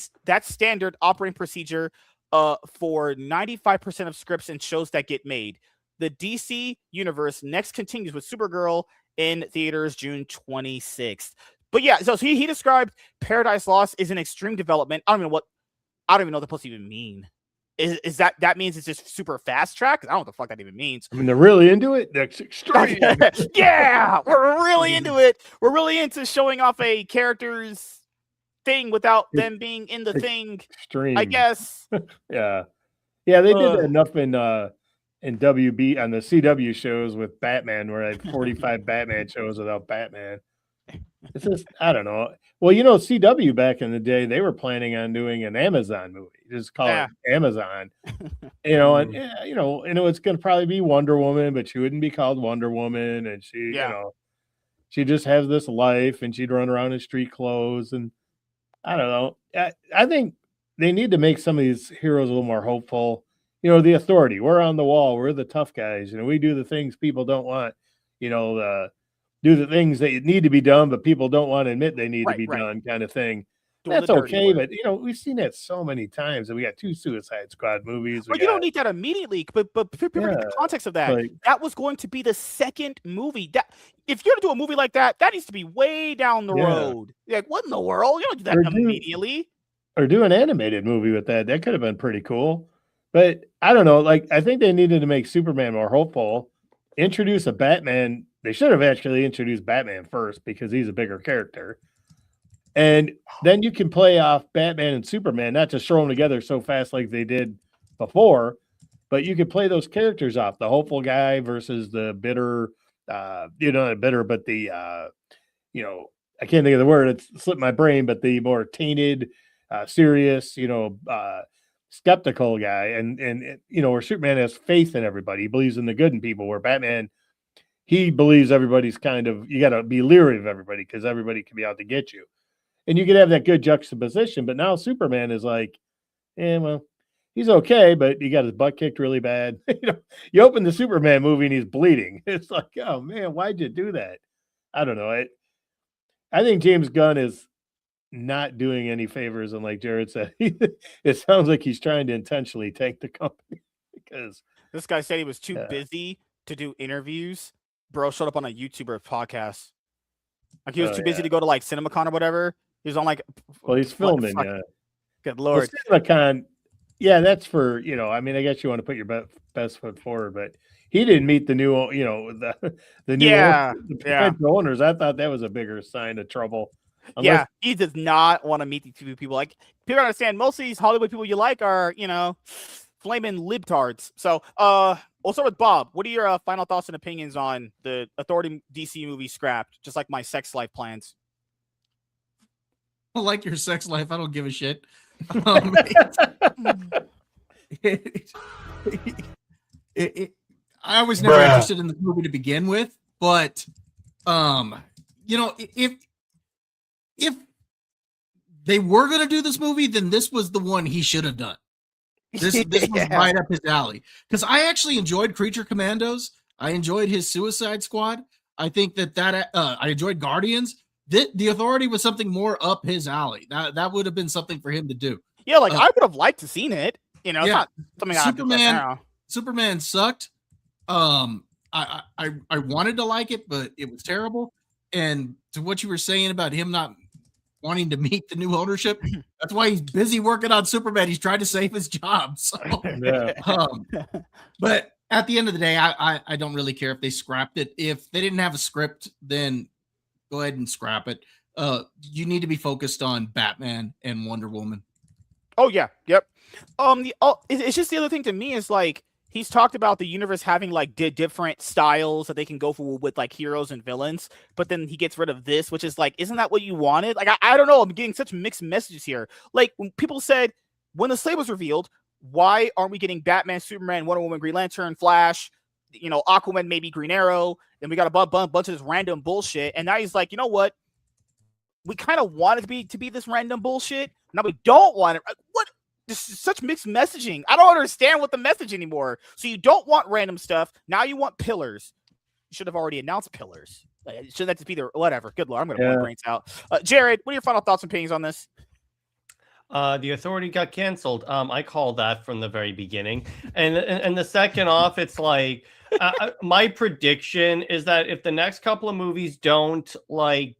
standard operating procedure for 95% of scripts and shows that get made. The DC universe next continues with Supergirl in theaters June 26th. But yeah, so he described Paradise Lost is in extreme development. I don't even know what they're supposed to even mean. Is that means it's just super fast track? I don't know what the fuck that even means. I mean, they're really into it. That's extreme. Yeah, we're really into it. We're really into showing off a character's thing without them being in the thing. Extreme, I guess. Yeah, they did that enough in WB on the CW shows with Batman, where I had 45 Batman shows without Batman. It's just, I don't know. Well, CW back in the day, they were planning on doing an Amazon movie. Just call it Amazon. And it was going to probably be Wonder Woman, but she wouldn't be called Wonder Woman. And she, she just has this life, and she'd run around in street clothes. And I don't know. I think they need to make some of these heroes a little more hopeful. You know, the Authority, we're on the wall, we're the tough guys. You know, we do the things people don't want. You know, do the things that need to be done, but people don't want to admit they need to be done, kind of thing. Doing That's okay, but you know, we've seen that so many times, and we got 2 Suicide Squad movies. But you don't need that immediately. But for people get the context of that, like, that was going to be the second movie. That if you're gonna do a movie like that, that needs to be way down the road. Like, what in the world? You don't do that immediately. Or do an animated movie with that. That could have been pretty cool. But I don't know. Like, I think they needed to make Superman more hopeful. Introduce a Batman. They should have actually introduced Batman first because he's a bigger character. And then you can play off Batman and Superman, not just throw them together so fast like they did before, but you could play those characters off, the hopeful guy versus the bitter, not bitter, but the, I can't think of the word. It slipped my brain, but the more tainted, serious, skeptical guy. And where Superman has faith in everybody. He believes in the good in people, where Batman, he believes everybody's you got to be leery of everybody because everybody can be out to get you. And you could have that good juxtaposition, but now Superman is like, well, he's okay, but he got his butt kicked really bad. You open the Superman movie and he's bleeding. It's like, oh man, why'd you do that? I don't know. I think James Gunn is not doing any favors, and like Jared said, it sounds like he's trying to intentionally tank the company because this guy said he was too busy to do interviews. Bro showed up on a YouTuber podcast. Like he was too busy to go to like CinemaCon or whatever. He was on like, well, he's filming. Good Lord. Well, CinemaCon, that's for, I mean, I guess you want to put your best foot forward, but he didn't meet the new, the new potential owners. I thought that was a bigger sign of trouble. He does not want to meet these two people. Like, people understand most of these Hollywood people you like are, flaming libtards. So, we'll start with Bob. What are your final thoughts and opinions on the Authority DCU movie scrapped, just like my sex life plans? I like your sex life. I don't give a shit. I was never interested in the movie to begin with, but if they were going to do this movie, then this was the one he should have done. This was right up his alley, because I actually enjoyed Creature Commandos. I enjoyed his Suicide Squad. I think that I enjoyed Guardians. The Authority was something more up his alley. That would have been something for him to do. Yeah, like I would have liked to seen it. It's not something Superman sucked. I wanted to like it, but it was terrible. And to what you were saying about him not wanting to meet the new ownership, that's why he's busy working on Superman. He's trying to save his job. So, but at the end of the day, I don't really care if they scrapped it. If they didn't have a script, then go ahead and scrap it. You need to be focused on Batman and Wonder Woman. Oh yeah, yep. It's just the other thing to me is like he's talked about the universe having like different styles that they can go for with like heroes and villains, but then he gets rid of this, which is like, isn't that what you wanted? Like I don't know. I'm getting such mixed messages here. Like when people said when the slate was revealed, why aren't we getting Batman, Superman, Wonder Woman, Green Lantern, Flash, Aquaman, maybe Green Arrow? Then we got a bunch of this random bullshit. And now he's like, you know what? We kind of want it to be this random bullshit. Now we don't want it. What? This is such mixed messaging. I don't understand what the message anymore. So you don't want random stuff. Now you want pillars. You should have already announced pillars. Shouldn't that just be there? Whatever. Good Lord. I'm going to blow brains out. Jared, what are your final thoughts and opinions on this? The Authority got canceled. I called that from the very beginning. And the second off, it's like my prediction is that if the next couple of movies don't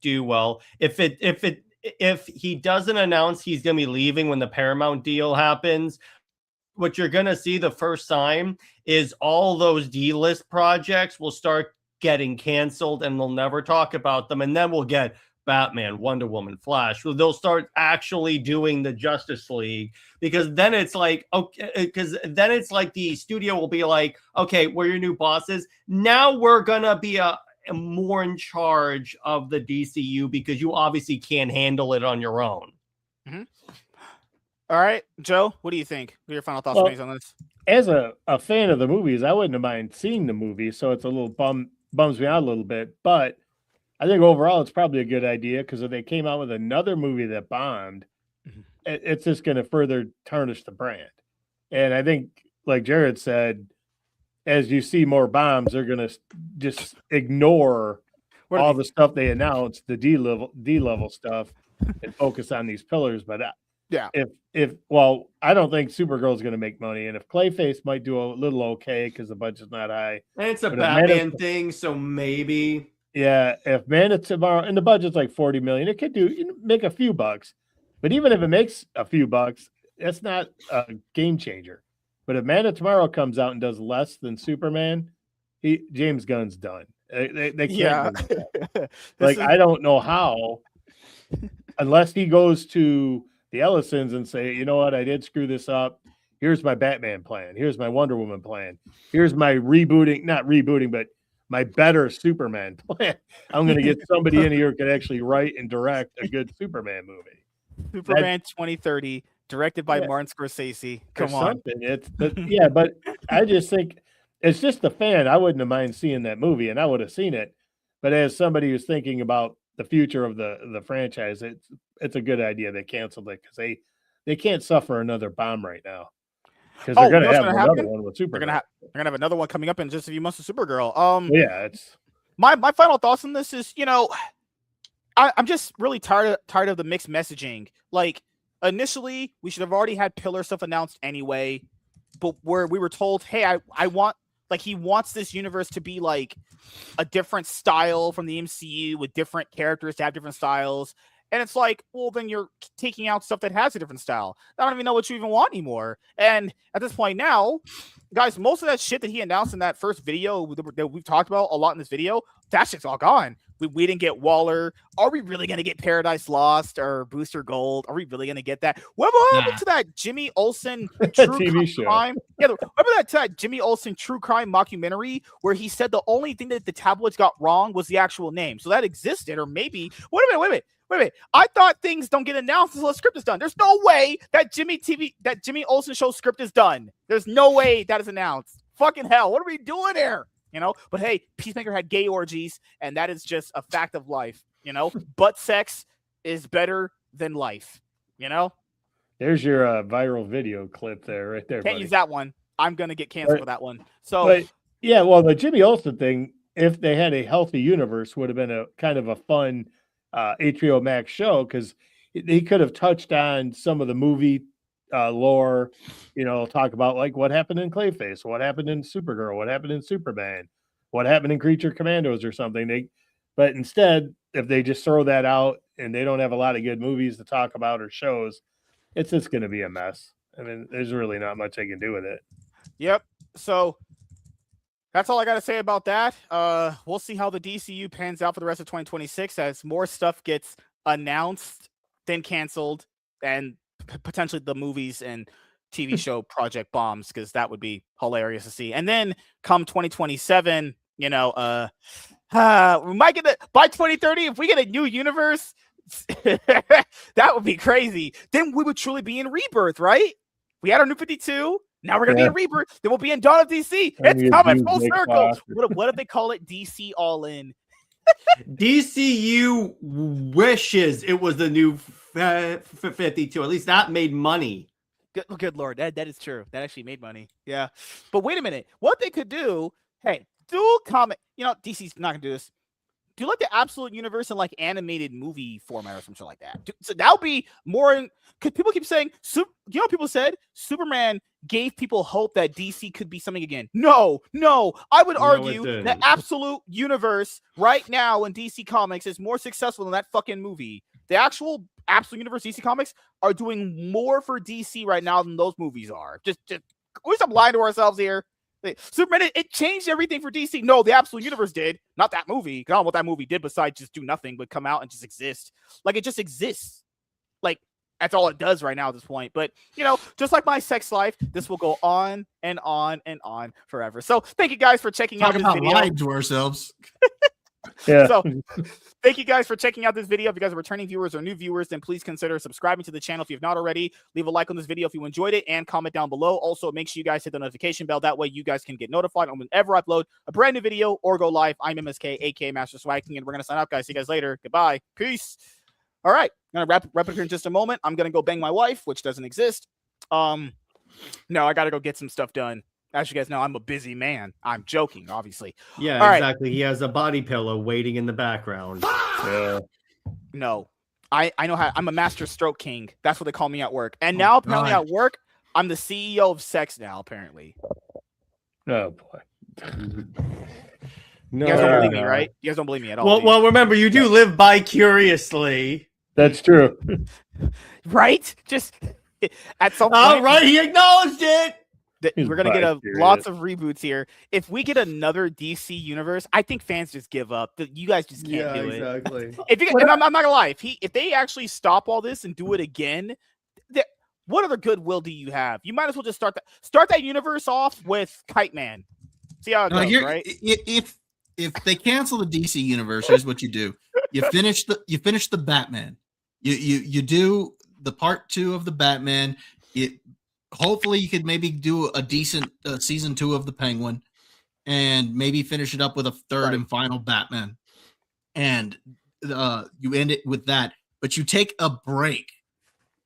do well, if he doesn't announce he's going to be leaving when the Paramount deal happens, what you're going to see the first time is all those D-list projects will start getting canceled and they'll never talk about them. And then we'll get Batman, Wonder Woman, Flash. So they'll start actually doing the Justice League, because then it's like, okay, because then it's like the studio will be like, okay, we're your new bosses. Now we're going to be more in charge of the DCU because you obviously can't handle it on your own. Mm-hmm. All right, Joe, what do you think? What are your final thoughts on this? As a fan of the movies, I wouldn't have mind seeing the movie, so it's a little bums me out a little bit, but I think overall it's probably a good idea, because if they came out with another movie that bombed it's just going to further tarnish the brand. And I think, like Jared said, as you see more bombs, they're going to just ignore all the stuff they announced, the D level stuff, and focus on these pillars. But yeah, well, I don't think Supergirl's going to make money, and if Clayface might do a little okay because the budget's not high, and it's a Batman thing, so maybe. Yeah, if Man of Tomorrow, and the budget's like $40 million, it could make a few bucks. But even if it makes a few bucks, that's not a game changer. But if Man of Tomorrow comes out and does less than Superman, James Gunn's done. They can't. Yeah. Like, I don't know how, unless he goes to the Ellisons and say, you know what, I did screw this up. Here's my Batman plan. Here's my Wonder Woman plan. Here's my not rebooting, but my better Superman plan. I'm going to get somebody in here who can actually write and direct a good Superman movie. Superman 2030, directed by Martin Scorsese. Come on. But I just think it's just a fan. I wouldn't have mind seeing that movie, and I would have seen it. But as somebody who's thinking about the future of the franchise, it's a good idea they canceled it because they can't suffer another bomb right now. Because they're going to have another one with Supergirl. They're gonna have another one coming up in just a few months with Supergirl. It's my final thoughts on this is, I'm just really tired of the mixed messaging. Like, initially, we should have already had pillar stuff announced anyway, but where we were told, hey, I want, like, he wants this universe to be like a different style from the MCU with different characters to have different styles. And it's like, well, then you're taking out stuff that has a different style. I don't even know what you even want anymore. And at this point now, guys, most of that shit that he announced in that first video that we've talked about a lot in this video, that shit's all gone. We didn't get Waller. Are we really going to get Paradise Lost or Booster Gold? Are we really going to get that? What happened to that Jimmy Olsen true TV show? Crime? Yeah, remember that Jimmy Olsen true crime mockumentary where he said the only thing that the tabloids got wrong was the actual name. So that existed, or maybe wait a minute. I thought things don't get announced until the script is done. There's no way that Jimmy Olsen show script is done. There's no way that is announced. Fucking hell. What are we doing here? But hey, Peacemaker had gay orgies, and that is just a fact of life. Butt sex is better than life. There's your viral video clip right there. Can't use that one. I'm going to get canceled for that one. So, the Jimmy Olsen thing, if they had a healthy universe, would have been a kind of a fun HBO Max show, because he could have touched on some of the movie lore, talk about like what happened in Clayface, what happened in Supergirl, what happened in Superman, what happened in Creature Commandos or something. But instead, if they just throw that out and they don't have a lot of good movies to talk about or shows, it's just going to be a mess. I mean, there's really not much they can do with it. Yep. So that's all I got to say about that. We'll see how the DCU pans out for the rest of 2026 as more stuff gets announced, then canceled, and potentially the movies and TV show project bombs, because that would be hilarious to see. And then come 2027, we might get by 2030, if we get a new universe, that would be crazy. Then we would truly be in rebirth, right? We had our new 52. Now we're going to be in Rebirth. Then we'll be in Dawn of DC. It's coming full circle. What if they call it DC All In? DCU wishes it was the new 52. At least that made money. Good Lord. That is true. That actually made money. Yeah. But wait a minute. What they could do, hey, do comic. DC's not going to do this. Do like the Absolute Universe in like animated movie format or something like that. So that would be more. Because people keep saying, what people said? Superman gave people hope that DC could be something again. No. I would argue the Absolute Universe right now in DC Comics is more successful than that fucking movie. The actual Absolute Universe DC Comics are doing more for DC right now than those movies are. Just we stop lying to ourselves here. Superman, it changed everything for DC. No, the Absolute Universe did. Not that movie. I don't know what that movie did besides just do nothing but come out and just exist. Like, it just exists. Like, that's all it does right now at this point. But, just like my sex life, this will go on and on and on forever. So thank you guys for checking out this video. Lying to ourselves. Yeah. So thank you guys for checking out this video. If you guys are returning viewers or new viewers, then please consider subscribing to the channel if you've not already. Leave a like on this video if you enjoyed it and comment down below. Also, make sure you guys hit the notification bell. That way you guys can get notified whenever I upload a brand new video or go live. I'm MSK, aka Master Swag King, and we're going to sign out, guys. See you guys later. Goodbye. Peace. All right, I'm gonna wrap it here in just a moment. I'm gonna go bang my wife, which doesn't exist. No, I gotta go get some stuff done. As you guys know, I'm a busy man. I'm joking, obviously. Yeah, All exactly. Right. He has a body pillow waiting in the background. Yeah. No, I know how. I'm a master stroke king. That's what they call me at work. And now apparently at work, I'm the CEO of sex now. Apparently. Oh boy. No, you guys don't believe me, right? You guys don't believe me at all. Well, remember, you do live bi-curiously. That's true. Right? Just at some point. All right, he acknowledged it. We're going to get lots of reboots here. If we get another DC universe, I think fans just give up. You guys just can't do exactly. it. I'm not going to lie. If they actually stop all this and do it again, what other goodwill do you have? You might as well just start that universe off with Kite Man. See how it goes, right? If they cancel the DC universe, here's what you do. You finish the Batman. You do the part 2 of the Batman. Hopefully you could maybe do a decent season 2 of the Penguin and maybe finish it up with a third and final Batman. And you end it with that, but you take a break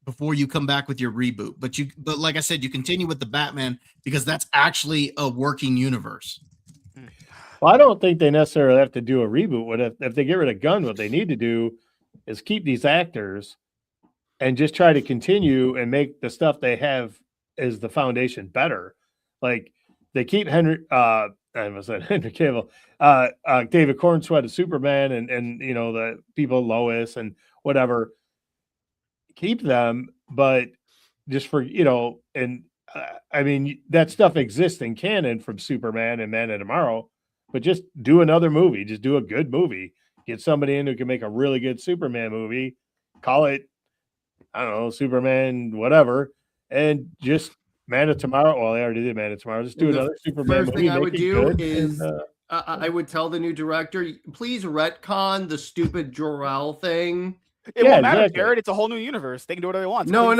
before you come back with your reboot. But like I said, you continue with the Batman because that's actually a working universe. Well, I don't think they necessarily have to do a reboot. If they get rid of Gunn, what they need to do is keep these actors and just try to continue and make the stuff they have as the foundation better. Like they keep Henry Cavill, David Cornsweet as Superman and you know, the people Lois and whatever, keep them, but just for, you know, and I mean, that stuff exists in canon from Superman and Man of Tomorrow, but just do another movie, just do a good movie, get somebody in who can make a really good Superman movie, call it, I don't know, Superman, whatever, and just Man of Tomorrow. Well, they already did Man of Tomorrow. Just do another Superman movie. First thing I would do is I would tell the new director, please retcon the stupid Jor-El thing. It won't matter, Jared. It's a whole new universe. They can do whatever they want. No.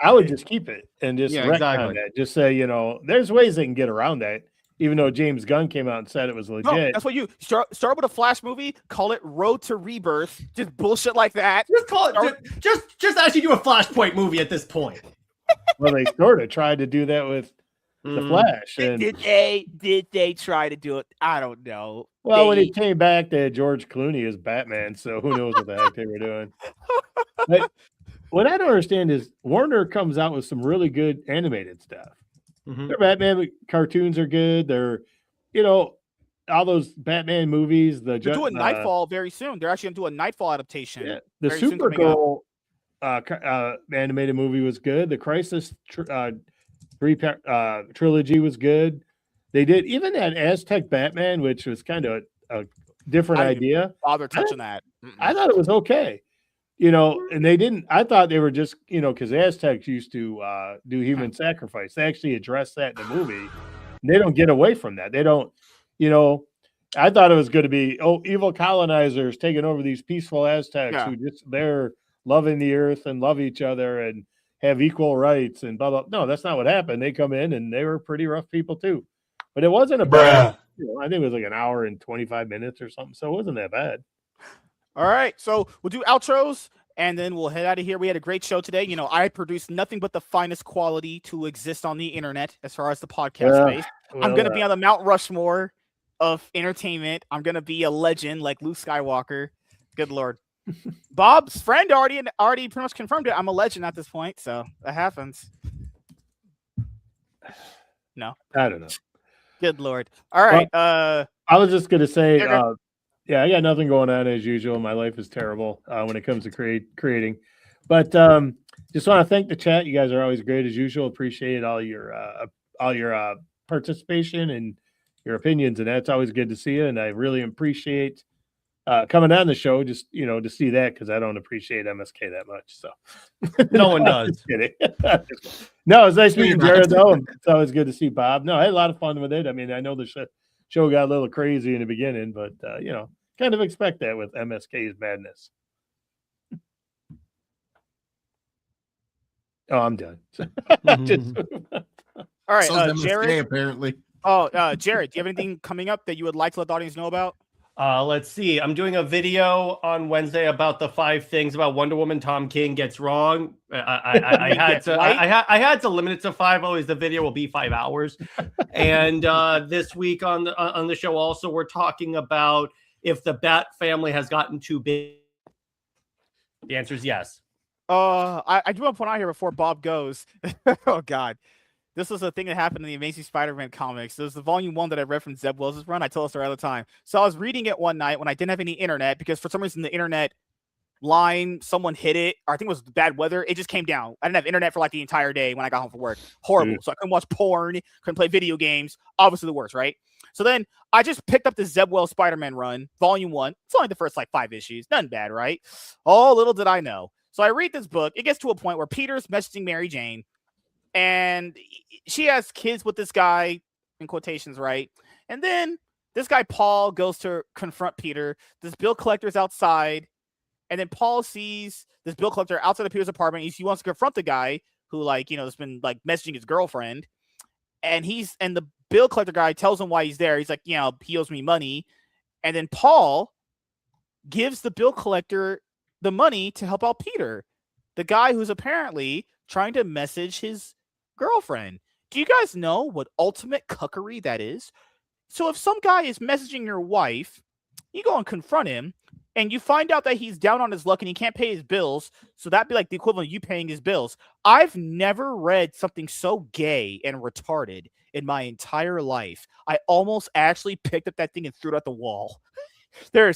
I would just keep it and just retcon that. Just say, you know, there's ways they can get around that. Even though James Gunn came out and said it was legit. No, that's what you start with a Flash movie, call it Road to Rebirth, just bullshit like that. Just call it just actually do a Flashpoint movie at this point. Well, they sort of tried to do that with the Flash. And did they try to do it? I don't know. Well, when he came back, they had George Clooney as Batman, so who knows what the heck they were doing. But what I don't understand is Warner comes out with some really good animated stuff. Mm-hmm. Their Batman cartoons are good. They're, you know, all those Batman movies. They're doing Nightfall very soon. They're actually going to do a Nightfall adaptation. Yeah. The Supergirl animated movie was good. The Crisis trilogy was good. They did even that Aztec Batman, which was kind of a different idea. Bother touching that. I thought it was okay. You know, and they didn't. I thought they were just, you know, because Aztecs used to do human sacrifice. They actually addressed that in the movie. And they don't get away from that. They don't, you know. I thought it was going to be evil colonizers taking over these peaceful Aztecs who they're loving the earth and love each other and have equal rights and blah blah. No, that's not what happened. They come in and they were pretty rough people too. But it wasn't about. You know, I think it was like an hour and 25 minutes or something. So it wasn't that bad. All right, so we'll do outros, and then we'll head out of here. We had a great show today. You know, I produced nothing but the finest quality to exist on the internet as far as the podcast space. I'm going to be on the Mount Rushmore of entertainment. I'm going to be a legend like Luke Skywalker. Good Lord. Bob's friend already pretty much confirmed it. I'm a legend at this point, so that happens. No. I don't know. Good Lord. All right. Well, I was just going to say... yeah, I got nothing going on as usual. My life is terrible when it comes to creating. But just want to thank the chat. You guys are always great as usual. Appreciate all your participation and your opinions, and that's always good to see you. And I really appreciate coming on the show, just, you know, to see that, because I don't appreciate MSK that much. So no one does. Just kidding. No, it's nice meeting Jared, though. It's always good to see Bob. No, I had a lot of fun with it. I mean, I know the show got a little crazy in the beginning, but you know, kind of expect that with MSK's madness. Oh, I'm done. All right, so Jared. apparently. Oh, Jared, do you have anything coming up that you would like to let the audience know about? Let's see. I'm doing a video on Wednesday about the 5 things about Wonder Woman Tom King gets wrong. I had to limit it to 5. Always the video will be 5 hours. And this week on the show also we're talking about if the Bat family has gotten too big. The answer is yes. I do want to point out here before Bob goes. Oh God. This was a thing that happened in the Amazing Spider-Man comics. There's the volume 1 that I read from Zeb Wells' run. I tell us all the time. So I was reading it one night when I didn't have any internet because for some reason the internet line, someone hit it, or I think it was bad weather. It just came down. I didn't have internet for like the entire day when I got home from work. Horrible. So I couldn't watch porn, couldn't play video games. Obviously the worst, right? So then I just picked up the Zeb Wells Spider-Man run, volume 1. It's only the first like 5 issues. Nothing bad, right? Oh, little did I know. So I read this book. It gets to a point where Peter's messaging Mary Jane. And she has kids with this guy, in quotations, right? And then this guy, Paul, goes to confront Peter. This bill collector's outside. And then Paul sees this bill collector outside of Peter's apartment. He wants to confront the guy who, like, you know, has been, like, messaging his girlfriend. And the bill collector guy tells him why he's there. He's like, you know, he owes me money. And then Paul gives the bill collector the money to help out Peter, the guy who's apparently trying to message his girlfriend. Do you guys know what ultimate cuckery that is? So if some guy is messaging your wife, you go and confront him, and you find out that he's down on his luck and he can't pay his bills, so that'd be like the equivalent of you paying his bills. I've never read something so gay and retarded in my entire life. I almost actually picked up that thing and threw it at the wall. I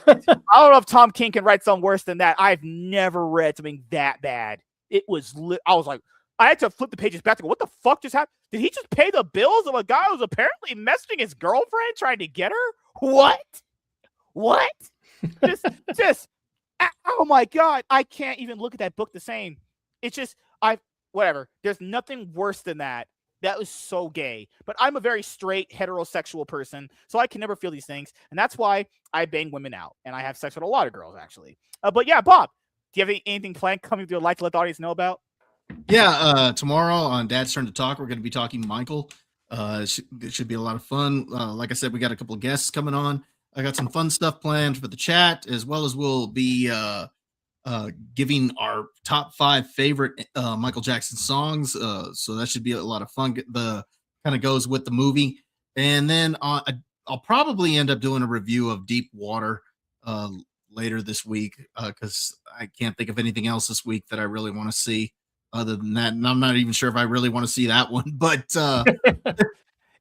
don't know if Tom King can write something worse than that. I've never read something that bad. It was I was like, I had to flip the pages back to go, what the fuck just happened? Did he just pay the bills of a guy who's apparently messaging his girlfriend trying to get her? What? just, oh my God. I can't even look at that book the same. It's just, whatever. There's nothing worse than that. That was so gay. But I'm a very straight heterosexual person, so I can never feel these things. And that's why I bang women out. And I have sex with a lot of girls, actually. But yeah, Bob, do you have anything planned coming through your life to let the audience know about? Yeah, tomorrow on Dad's Turn to Talk, we're going to be talking Michael. It should be a lot of fun. Like I said, we got a couple of guests coming on. I got some fun stuff planned for the chat, as well as we'll be giving our top 5 favorite Michael Jackson songs. So that should be a lot of fun. The kind of goes with the movie. And then I'll probably end up doing a review of Deep Water later this week because I can't think of anything else this week that I really want to see. Other than that, and I'm not even sure if I really want to see that one, but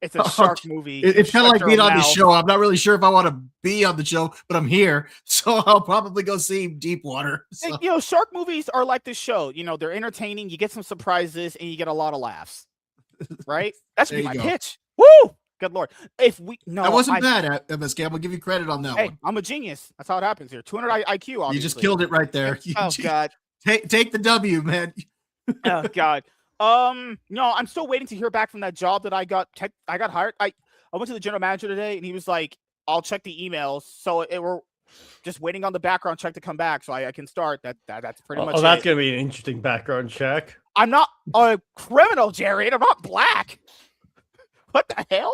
it's a shark movie. It's kind of like being on the show. I'm not really sure if I want to be on the show, but I'm here, so I'll probably go see Deep Water. So. You know, shark movies are like the show. You know, they're entertaining. You get some surprises, and you get a lot of laughs. Right? That should be my pitch. Woo! Good Lord. That wasn't bad at MSK. I'm gonna give you credit on that one. I'm a genius. That's how it happens here. 200 IQ. Obviously. You just killed it right there. God. Take the W, man. Oh God. No, I'm still waiting to hear back from that job that I got hired. I went to the general manager today and he was like, I'll check the emails. So we're just waiting on the background check to come back so I can start. That's pretty much it. That's gonna be an interesting background check. I'm not a criminal, Jared. I'm not black. What the hell?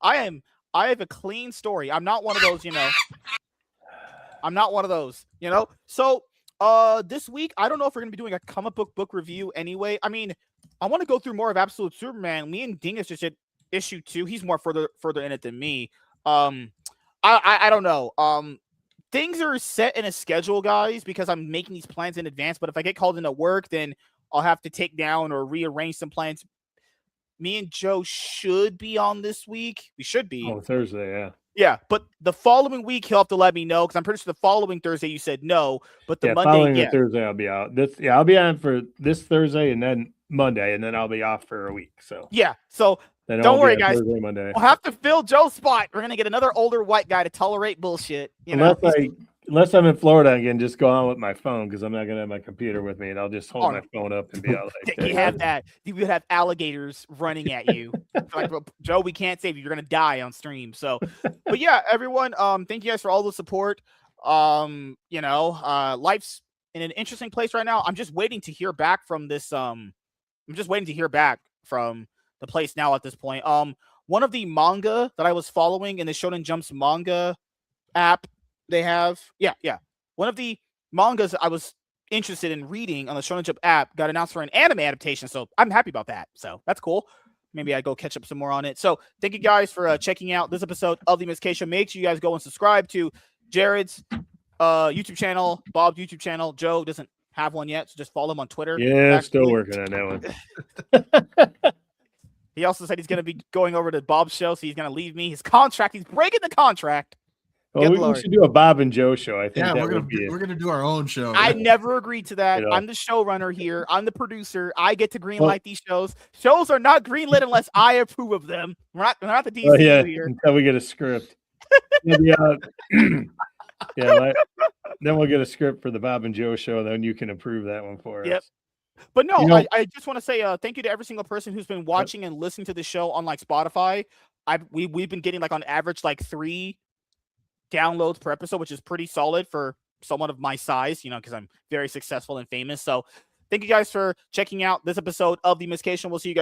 I have a clean story. I'm not one of those, I'm not one of those, So this week, I don't know if we're gonna be doing a comic book review anyway. I mean, I want to go through more of Absolute Superman. Me and Dingus just did issue 2. He's more further in it than me. I don't know. Things are set in a schedule, guys, because I'm making these plans in advance. But if I get called into work, then I'll have to take down or rearrange some plans. Me and Joe should be on this week. We should be. Oh, Thursday, yeah. Yeah, but the following week he'll have to let me know because I'm pretty sure the following Thursday you said no, but the Monday, Thursday I'll be out. I'll be on for this Thursday and then Monday, and then I'll be off for a week. So yeah, so don't worry, guys. Thursday, Monday. We'll have to fill Joe's spot. We're gonna get another older white guy to tolerate bullshit. Unless I'm in Florida again, just go on with my phone because I'm not gonna have my computer with me, and I'll just hold my phone up and be all like, you have that. You would have alligators running at you. Like, Joe, we can't save you. You're gonna die on stream. So, but yeah, everyone, thank you guys for all the support. Life's in an interesting place right now. I'm just waiting to hear back from this. I'm just waiting to hear back from the place now at this point. One of the manga that I was following in the Shonen Jump's manga app they have. Yeah. One of the mangas I was interested in reading on the Shonen Jump app got announced for an anime adaptation, so I'm happy about that. So that's cool. Maybe I go catch up some more on it. So thank you guys for checking out this episode of the MSK Show. Make sure you guys go and subscribe to Jared's YouTube channel, Bob's YouTube channel. Joe doesn't have one yet, so just follow him on Twitter. Yeah, still working on that one. He also said he's going to be going over to Bob's show, so he's going to leave me. His contract, he's breaking the contract. Well, we should do a Bob and Joe show. I think we're gonna do our own show. I never agreed to that. I'm the showrunner here. I'm the producer. I get to greenlight these shows. Shows are not greenlit unless I approve of them. We're not the DCU here. Until we get a script. Then we'll get a script for the Bob and Joe show. Then you can approve that one for us. But no, I just want to say thank you to every single person who's been watching and listening to the show on like Spotify. We've been getting like on average like 3 downloads per episode, which is pretty solid for someone of my size, because I'm very successful and famous. So thank you guys for checking out this episode of the MSK Show. We'll see you guys